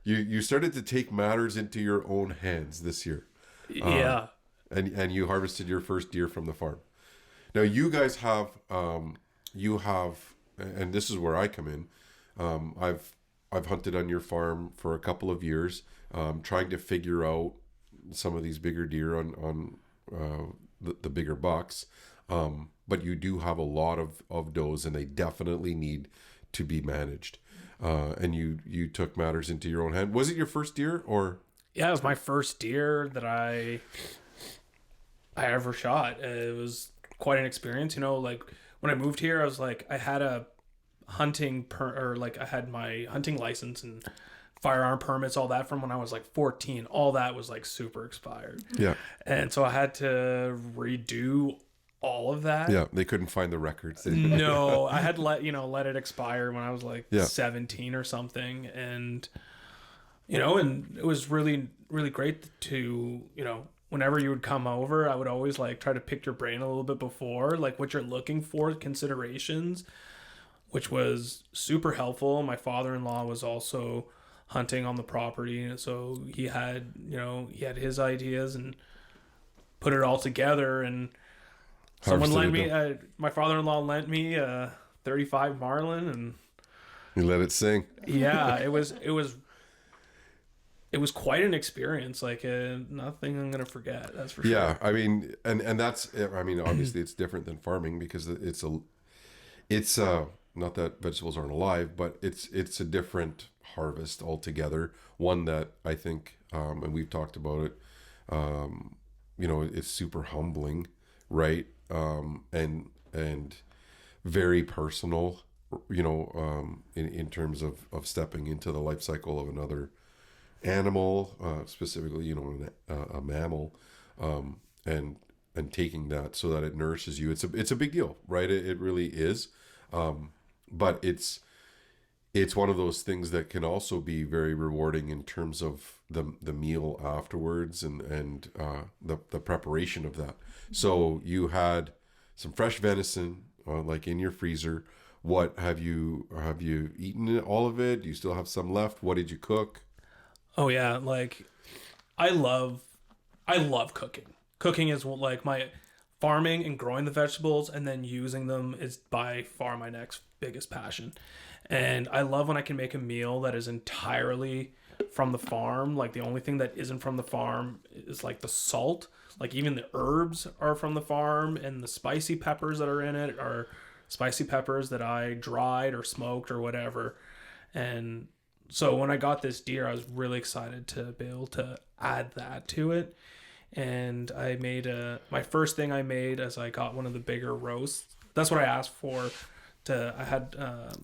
You started to take matters into your own hands this year. Yeah. And you harvested your first deer from the farm. Now you guys have and this is where I come in. I've hunted on your farm for a couple of years, trying to figure out some of these bigger deer on the bigger bucks. But you do have a lot of does, and they definitely need to be managed. And you took matters into your own hand. Was it your first deer, or? Yeah, it was my first deer that I ever shot. It was quite an experience. Like when I moved here, I was like, I had a hunting I had my hunting license and firearm permits, all that, from when I was like 14. All that was like super expired. Yeah. And so I had to redo all of that. Yeah, they couldn't find the records. No, I had let it expire when I was like 17 or something, and and it was really, really great to whenever you would come over, I would always like try to pick your brain a little bit before, like what you're looking for, considerations, which was super helpful. My father-in-law was also hunting on the property, and so he had his ideas and put it all together. And Someone lent Harvested me, my father-in-law lent me 35 marlin, and You let it sing. yeah, it was quite an experience. Like nothing I'm gonna forget. That's for sure. Yeah, I mean, and that's, I mean, obviously it's different than farming because it's not that vegetables aren't alive, but it's a different harvest altogether. One that I think, and we've talked about it, you know, it's super humbling, right? And very personal, you know, in terms of stepping into the life cycle of another animal, specifically, you know, a mammal, and taking that so that it nourishes you. It's a big deal, right? It really is. But it's one of those things that can also be very rewarding in terms of the meal afterwards and the preparation of that. So you had some fresh venison, like in your freezer. What have you eaten all of it? Do you still have some left? What did you cook? Oh yeah, like I love cooking. Cooking is like my farming and growing the vegetables and then using them is by far my next biggest passion. And I love when I can make a meal that is entirely from the farm. Like the only thing that isn't from the farm is like the salt. Like even the herbs are from the farm, and the spicy peppers that are in it are spicy peppers that I dried or smoked or whatever. And so when I got this deer, I was really excited to be able to add that to it. And I made my first thing I made as I got one of the bigger roasts. That's what I asked for. I had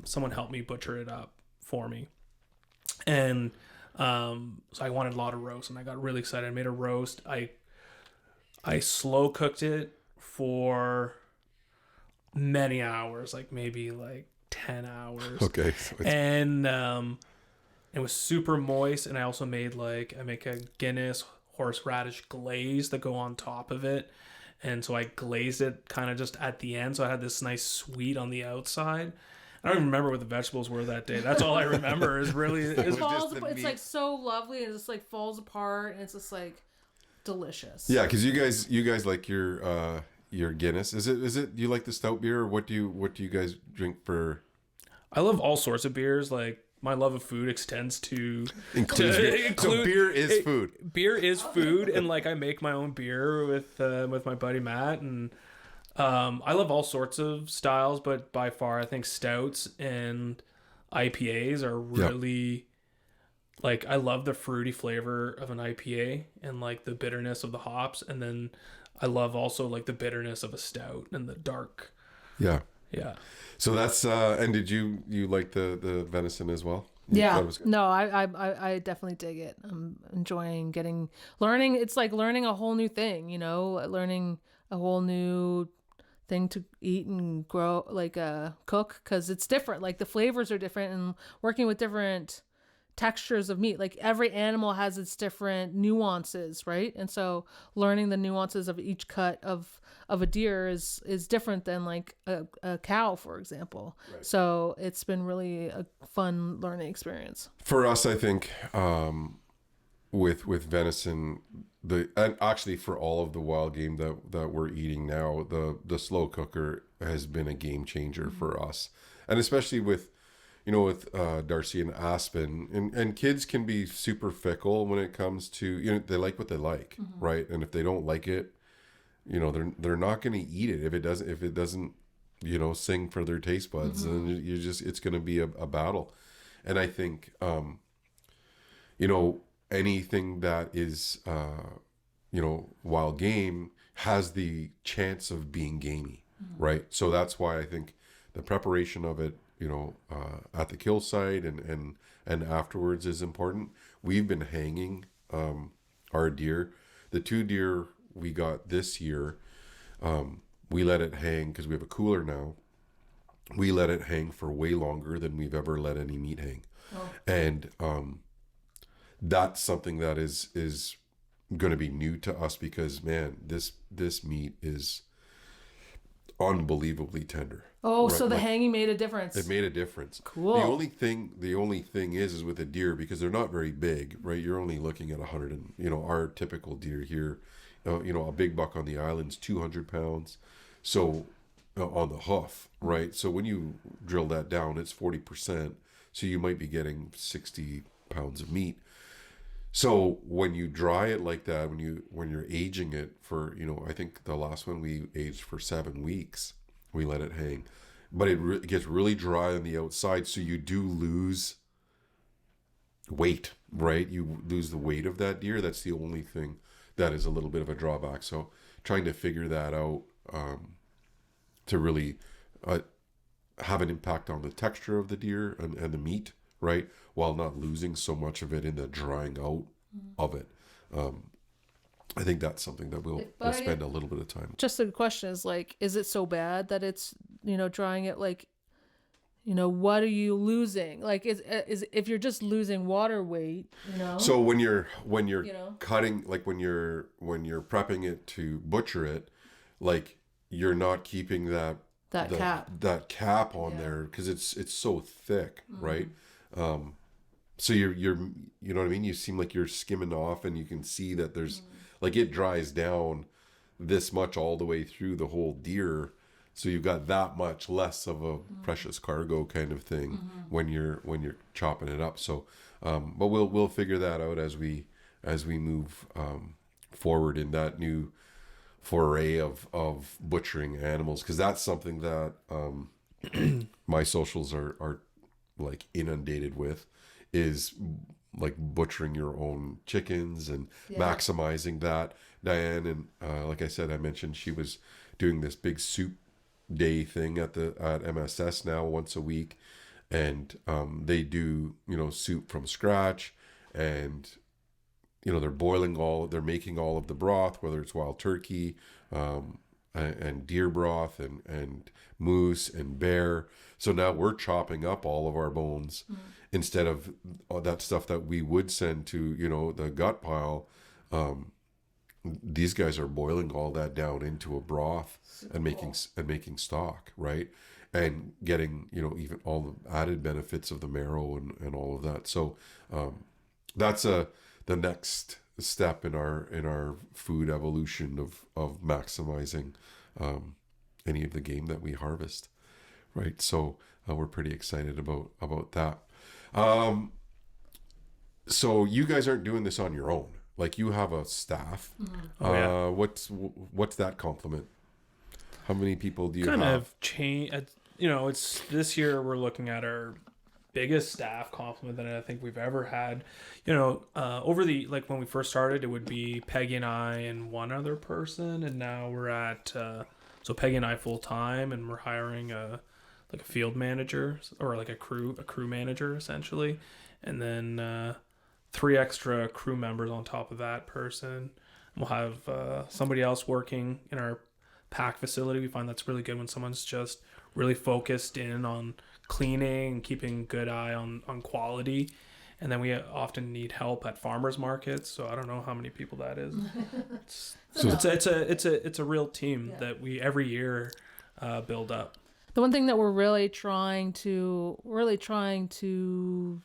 someone help me butcher it up for me. And so I wanted a lot of roast, and I got really excited. I made a roast. I slow cooked it for many hours, like maybe like 10 hours. Okay. And it was super moist. And I also made I make a Guinness horseradish glaze that go on top of it. And so I glazed it kind of just at the end. So I had this nice sweet on the outside. I don't even remember what the vegetables were that day. That's all I remember is really... It's like so lovely, and it just like falls apart, and it's just like delicious. Yeah, because you guys like your Guinness. Is it you like the stout beer, or what do you guys drink for? I love all sorts of beers. Like my love of food extends to so beer is food. Beer is food, and like I make my own beer with my buddy Matt, and I love all sorts of styles, but by far I think stouts and IPAs are really like, I love the fruity flavor of an IPA and like the bitterness of the hops, and then I love also like the bitterness of a stout and the dark. Yeah. Yeah. So that's and did you like the venison as well? Yeah. No, I definitely dig it. I'm enjoying learning. It's like learning a whole new thing, you know, learning a whole new thing to eat and grow, like cook, because it's different. Like the flavors are different, and working with different textures of meat. Like every animal has its different nuances, right? And so learning the nuances of each cut of a deer is different than like a cow, for example. Right. So it's been really a fun learning experience for us, I think. With venison, and actually for all of the wild game that we're eating now, the slow cooker has been a game changer for us, and especially with Darcy and Aspen, and kids can be super fickle when it comes to, they like what they like, right? And if they don't like it, they're not going to eat it if it doesn't sing for their taste buds, and it's going to be a battle. And I think anything that is wild game has the chance of being gamey, right? So that's why I think the preparation of it, at the kill site and afterwards is important. We've been hanging our deer. The 2 deer we got this year, we let it hang because we have a cooler now. We let it hang for way longer than we've ever let any meat hang. Oh. And that's something that is going to be new to us because, man, this meat is unbelievably tender. Oh, right? So the hanging made a difference. It made a difference. Cool. The only thing is with a deer, because they're not very big, right? You're only looking at 100, and our typical deer here, a big buck on the island's 200 pounds. So on the hoof, right? So when you drill that down, it's 40%. So you might be getting 60 pounds of meat. So when you dry it like that, when you're aging it for, I think the last one we aged for 7 weeks, we let it hang, but it gets really dry on the outside. So you do lose weight, right? You lose the weight of that deer. That's the only thing that is a little bit of a drawback. So trying to figure that out, to really have an impact on the texture of the deer and the meat, right? While not losing so much of it in the drying out of it. I think that's something that we'll spend a little bit of time. Just the question is like, is it so bad that it's, drying it? Like, what are you losing? Like, is if you're just losing water weight, So when you're cutting, like when you're prepping it to butcher it, like you're not keeping that cap on there because it's so thick, right? So you're you know what I mean? You seem like you're skimming off, and you can see that there's like it dries down this much all the way through the whole deer. So you've got that much less of a precious cargo kind of thing when you're chopping it up. So, but we'll figure that out as we move forward in that new foray of butchering animals, because that's something that my socials are like inundated with, is like butchering your own chickens and maximizing that. Diane, and like I said, I mentioned she was doing this big soup day thing at MSS now once a week, and they do soup from scratch, and they're making all of the broth, whether it's wild turkey and deer broth and moose and bear. So now we're chopping up all of our bones instead of that stuff that we would send to the gut pile. These guys are boiling all that down into a broth and making stock, right? And getting even all the added benefits of the marrow and all of that. So that's the next step in our food evolution of maximizing any of the game that we harvest, right? So we're pretty excited about that. So you guys aren't doing this on your own. Like, you have a staff. What's that complement? How many people do you have? Kind of change. It's this year we're looking at our biggest staff complement that I think we've ever had. Over when we first started, it would be Peggy and I and one other person, and now we're at so Peggy and I full time, and we're hiring a field manager, or like a crew manager essentially, and then 3 extra crew members on top of that person. We'll have somebody else working in our pack facility. We find that's really good when someone's just really focused in on cleaning and keeping good eye on quality. And then we often need help at farmers markets. So I don't know how many people that is. It's a real team that we every year build up. The one thing that we're really trying to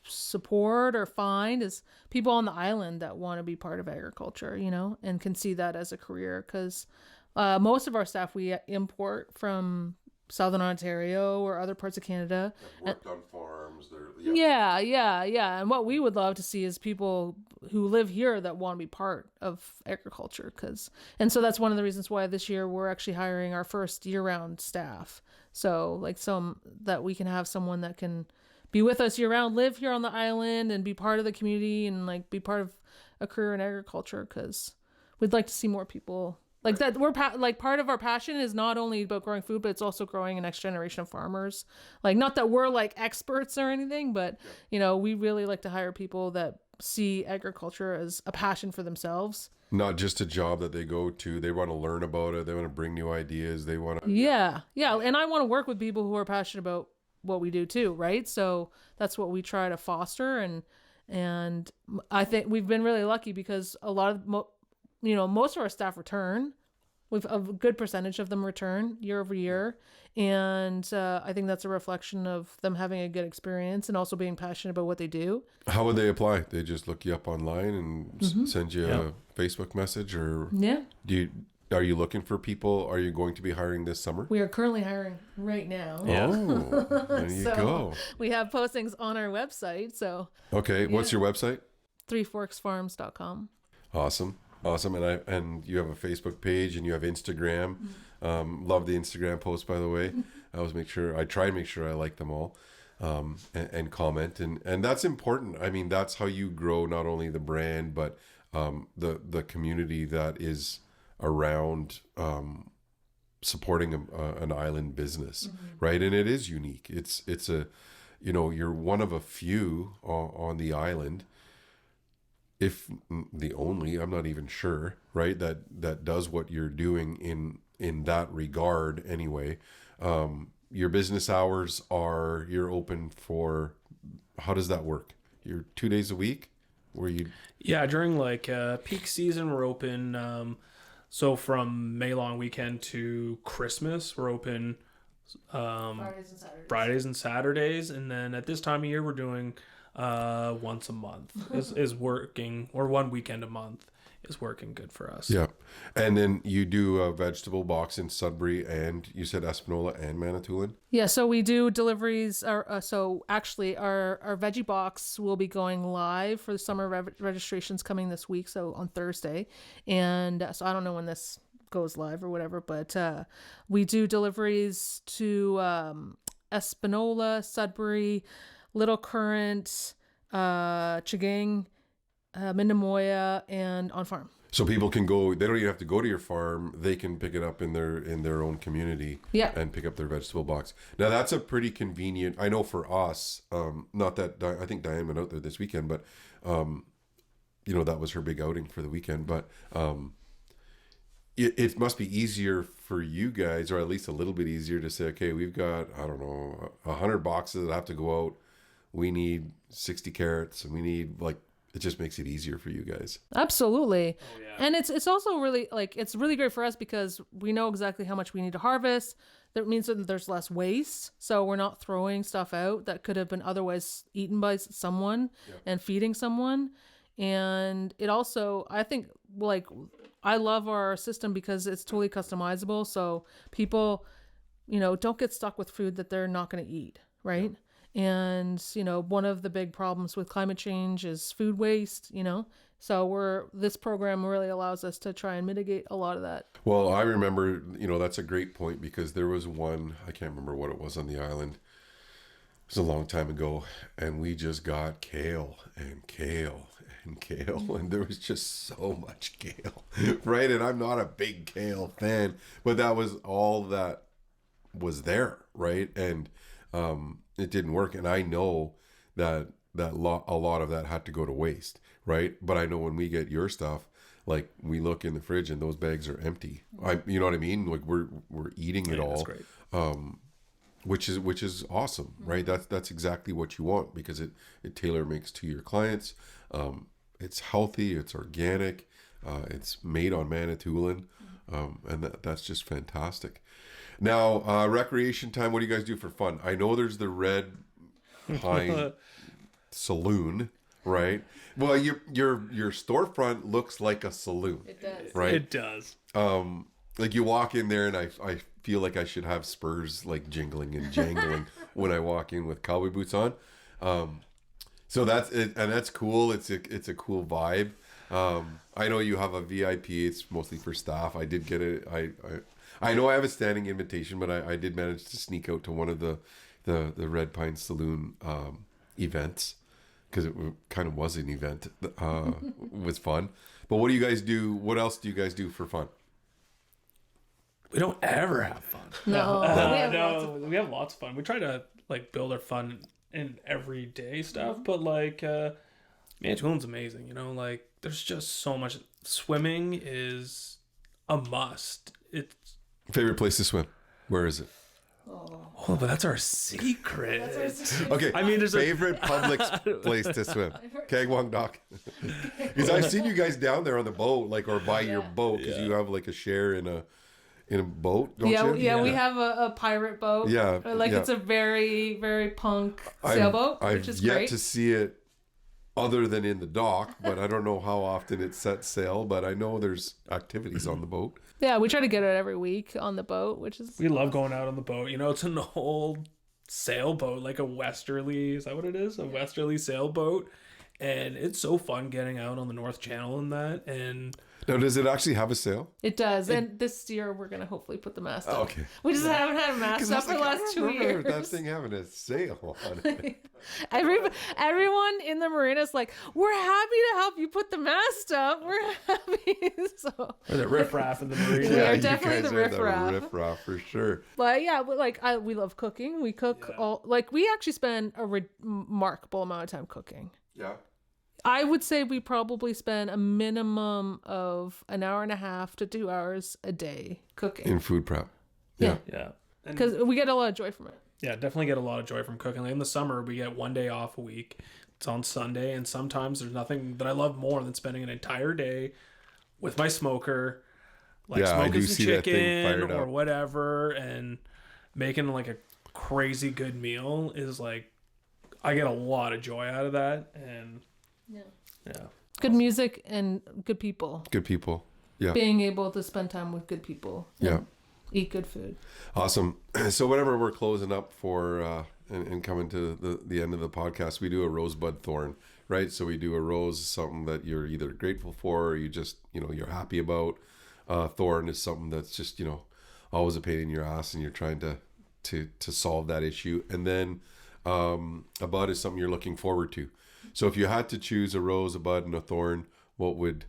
support or find is people on the island that want to be part of agriculture, and can see that as a career. Because most of our staff we import from Southern Ontario or other parts of Canada. Worked on farms. Yeah. And what we would love to see is people who live here that want to be part of agriculture. And so that's one of the reasons why this year we're actually hiring our first year-round staff. So that we can have someone that can be with us year-round, live here on the island, and be part of the community, and be part of a career in agriculture. Because we'd like to see more people like that. We're part of our passion is not only about growing food, but it's also growing a next generation of farmers. Not that we're experts or anything, but we really like to hire people that see agriculture as a passion for themselves. Not just a job that they go to. They want to learn about it. They want to bring new ideas. They want to... Yeah. And I want to work with people who are passionate about what we do too, right? So that's what we try to foster. And I think we've been really lucky because a lot of, most of our staff return. We've a good percentage of them return year over year. And I think that's a reflection of them having a good experience and also being passionate about what they do. How would they apply? They just look you up online and send you a Facebook message, or do you Are you looking for people? Are you going to be hiring this summer? We are currently hiring right now. Yeah. Oh, there you So go. we have postings on our website. So Okay, what's your website? threeforksfarms.com. Awesome. And you have a Facebook page and you have Instagram. Love the Instagram posts, by the way. I try and make sure I like them all, and comment, and that's important. I mean, that's how you grow not only the brand but the community that is around supporting an island business, right? And it is unique. It's a, you're one of a few on the island, if the only, I'm not even sure, right? That does what you're doing in that regard anyway. Your business hours are, you're open for, how does that work? You're 2 days a week? Yeah, during like peak season, we're open. So from May long weekend to Christmas, we're open Fridays and Saturdays. And then at this time of year, we're doing once a month is working, or 1 weekend a month is working good for us. Yeah. And then you do a vegetable box in Sudbury, and you said Espanola and Manitoulin? Yeah, so we do deliveries. So actually, our veggie box will be going live for the summer registrations coming this week, so on Thursday. And so I don't know when this goes live or whatever, but we do deliveries to Espanola, Sudbury, Little Current, Chigang, Mindamoya, and on farm. So people can go, they don't even have to go to your farm. They can pick it up in their own community, and pick up their vegetable box. Now that's a pretty convenient, I know for us, not that, I think Diane went out there this weekend, but, that was her big outing for the weekend. But it must be easier for you guys, or at least a little bit easier, to say, okay, we've got, I don't know, 100 boxes that have to go out. We need 60 carrots, and we need, like, it just makes it easier for you guys. Absolutely. Oh, yeah. And it's also really, like, it's really great for us because we know exactly how much we need to harvest. That means that there's less waste. So we're not throwing stuff out that could have been otherwise eaten by someone and feeding someone. And it also, I think, like, I love our system because it's totally customizable. So people, don't get stuck with food that they're not going to eat, right? Yeah. And, one of the big problems with climate change is food waste, so this program really allows us to try and mitigate a lot of that. Well, I remember, that's a great point, because there was one, I can't remember what it was on the island. It was a long time ago, and we just got kale and kale and kale, and there was just so much kale, right? And I'm not a big kale fan, but that was all that was there, right? And it didn't work, and I know that a lot of that had to go to waste, right? But I know when we get your stuff, like, we look in the fridge and those bags are empty. You know what I mean? Like, we're eating it all. That's great. Which is awesome, right? That's exactly what you want, because it tailor makes to your clients. It's healthy, it's organic, it's made on Manitoulin, and that's just fantastic. Now, recreation time, what do you guys do for fun? I know there's the Red Pine Saloon, right? Well, your storefront looks like a saloon. It does. Right? It does. Like, you walk in there, and I feel like I should have spurs, like, jingling and jangling when I walk in with cowboy boots on. So that's it, and that's cool. It's a cool vibe. I know you have a VIP. It's mostly for staff. I did get it. I know I have a standing invitation, but I did manage to sneak out to one of the Red Pine Saloon events, because it kind of was an event. It was fun. But what do you guys do? What else do you guys do for fun? We don't ever have fun. No, we have lots of fun. We try to, like, build our fun in everyday stuff, but, like, Manitoulin's amazing. Like, there's just so much. Swimming is a must. It's Favorite place to swim? Where is it? but that's our secret. Okay, I mean, there's favorite public place to swim. Kagwang Dock. Because I've seen you guys down there on the boat, like, or by your boat, because you have, like, a share in a boat, don't you? Yeah, we have a pirate boat. Yeah, it's a very, very punk sailboat, which is great. I've yet to see it other than in the dock, but I don't know how often it sets sail, but I know there's activities on the boat. Yeah, we try to get it every week on the boat, which is We love going out on the boat. You know, it's an old sailboat, like a westerly. Is that what it is? A westerly sailboat. And it's so fun getting out on the North Channel and that. And Now, does it actually have a sail? it does. And this year we're gonna hopefully put the mast up. Okay. We just haven't had a mast up for the last 2 years. That thing having a sail on it. Everyone in the marina is like, we're happy to help you put the mast up. We're happy. So, or the riffraff in the marina. We are you definitely guys the are riffraff. riffraff for sure. but yeah, we love cooking. We cook we actually spend a remarkable amount of time cooking. Yeah. I would say we probably spend a minimum of an hour and a half to 2 hours a day cooking. In food prep. Yeah. Yeah. And Because we get a lot of joy from it. yeah, definitely get a lot of joy from cooking. Like in the summer, we get 1 day off a week. It's on Sunday. And sometimes there's nothing that I love more than spending an entire day with my smoker, like Yeah, I do smoking some see that thing chicken fired or up. whatever, and making like a crazy good meal is like, I get a lot of joy out of that. And yeah. Good music and good people. Good people. Yeah. Being able to spend time with good people. Yeah. Eat good food. Awesome. So whenever we're closing up for and coming to the end of the podcast, we do a rosebud thorn, right? So we do a rose, something that you're either grateful for or you just, you're happy about. Thorn is something that's just, always a pain in your ass and you're trying to solve that issue. And then a bud is something you're looking forward to. So if you had to choose a rose, a bud, and a thorn, what would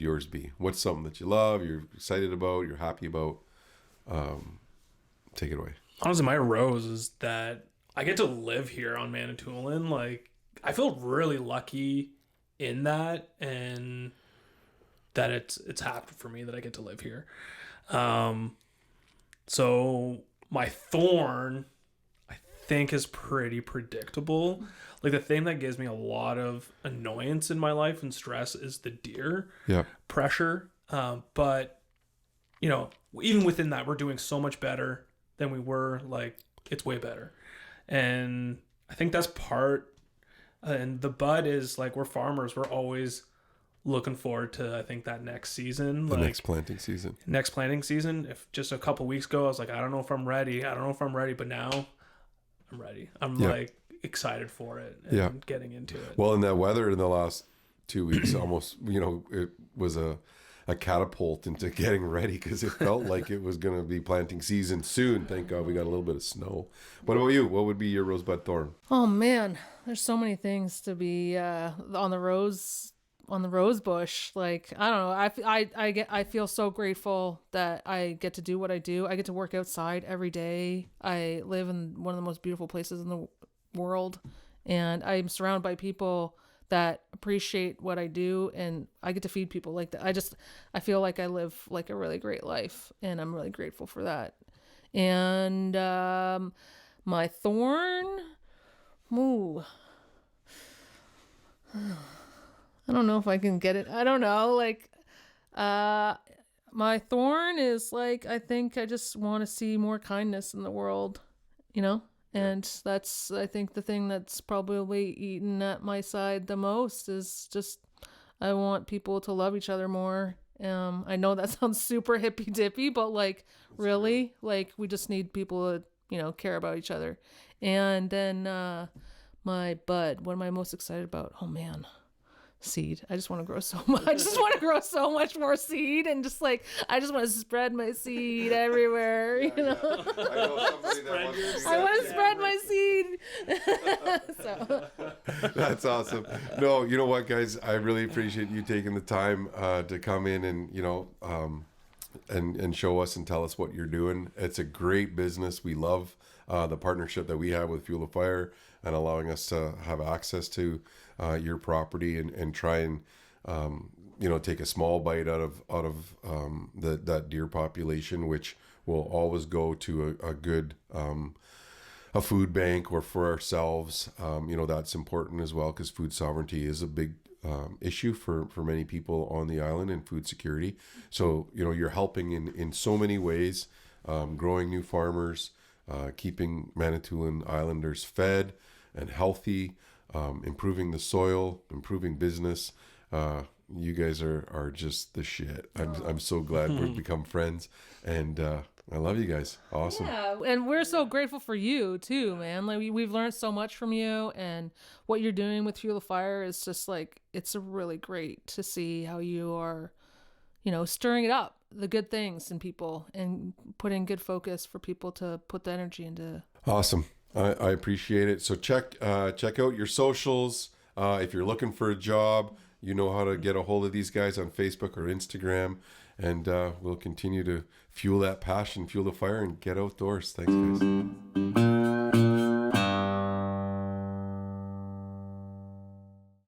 yours be? What's something that you love, you're excited about, you're happy about? Take it away. Honestly, my rose is that I get to live here on Manitoulin. Like, I feel really lucky in that, and that it's happened for me that I get to live here. So my thorn, I think, is pretty predictable. Like, the thing that gives me a lot of annoyance in my life and stress is the deer pressure. But, even within that, we're doing so much better than we were. Like, it's way better. And I think that's part. And the bud is, like, we're farmers. We're always looking forward to, I think, that next season. Next planting season. Next planting season. If just a couple weeks ago, I was like, I don't know if I'm ready. But now I'm ready. I'm like excited for it and getting into it. Well, in that weather in the last 2 weeks, almost, it was a catapult into getting ready because it felt like it was going to be planting season soon. Thank God we got a little bit of snow. What about you? What would be your rosebud thorn? Oh man, there's so many things to be on the rose bush. Like, I don't know. I feel so grateful that I get to do what I do. I get to work outside every day. I live in one of the most beautiful places in the world, and I'm surrounded by people that appreciate what I do, and I get to feed people like that. I feel like I live like a really great life, and I'm really grateful for that. And my thorn, I don't know if I can get it. I don't know. Like, my thorn is like, I think I just want to see more kindness in the world, And that's, I think, the thing that's probably eaten at my side the most is just, I want people to love each other more. I know that sounds super hippy dippy, but like, that's really, true. Like, we just need people to, care about each other. And then my bud, what am I most excited about? Oh man. Seed. I just want to grow so much. I just want to grow so much more seed, and just like, I just want to spread my seed everywhere. I know somebody that I want to spread my seed. So that's awesome. No, you know what, guys? I really appreciate you taking the time to come in and and show us and tell us what you're doing. It's a great business. We love the partnership that we have with Fuel of Fire and allowing us to have access to your property and try and take a small bite out of that deer population, which will always go to a good a food bank or for ourselves. That's important as well, because food sovereignty is a big issue for many people on the island, and food security. So you're helping in so many ways, growing new farmers, keeping Manitoulin Islanders fed and healthy, improving the soil, improving business. you guys are just the shit. I'm so glad we've become friends, and I love you guys. Awesome. Yeah, and we're so grateful for you too, man. Like we've learned so much from you, and what you're doing with Fuel the Fire is just like, it's really great to see how you are, stirring it up, the good things in people, and putting good focus for people to put the energy into. Awesome. I appreciate it. So check out your socials. If you're looking for a job, you know how to get a hold of these guys on Facebook or Instagram, and we'll continue to fuel that passion, fuel the fire, and get outdoors. Thanks, guys.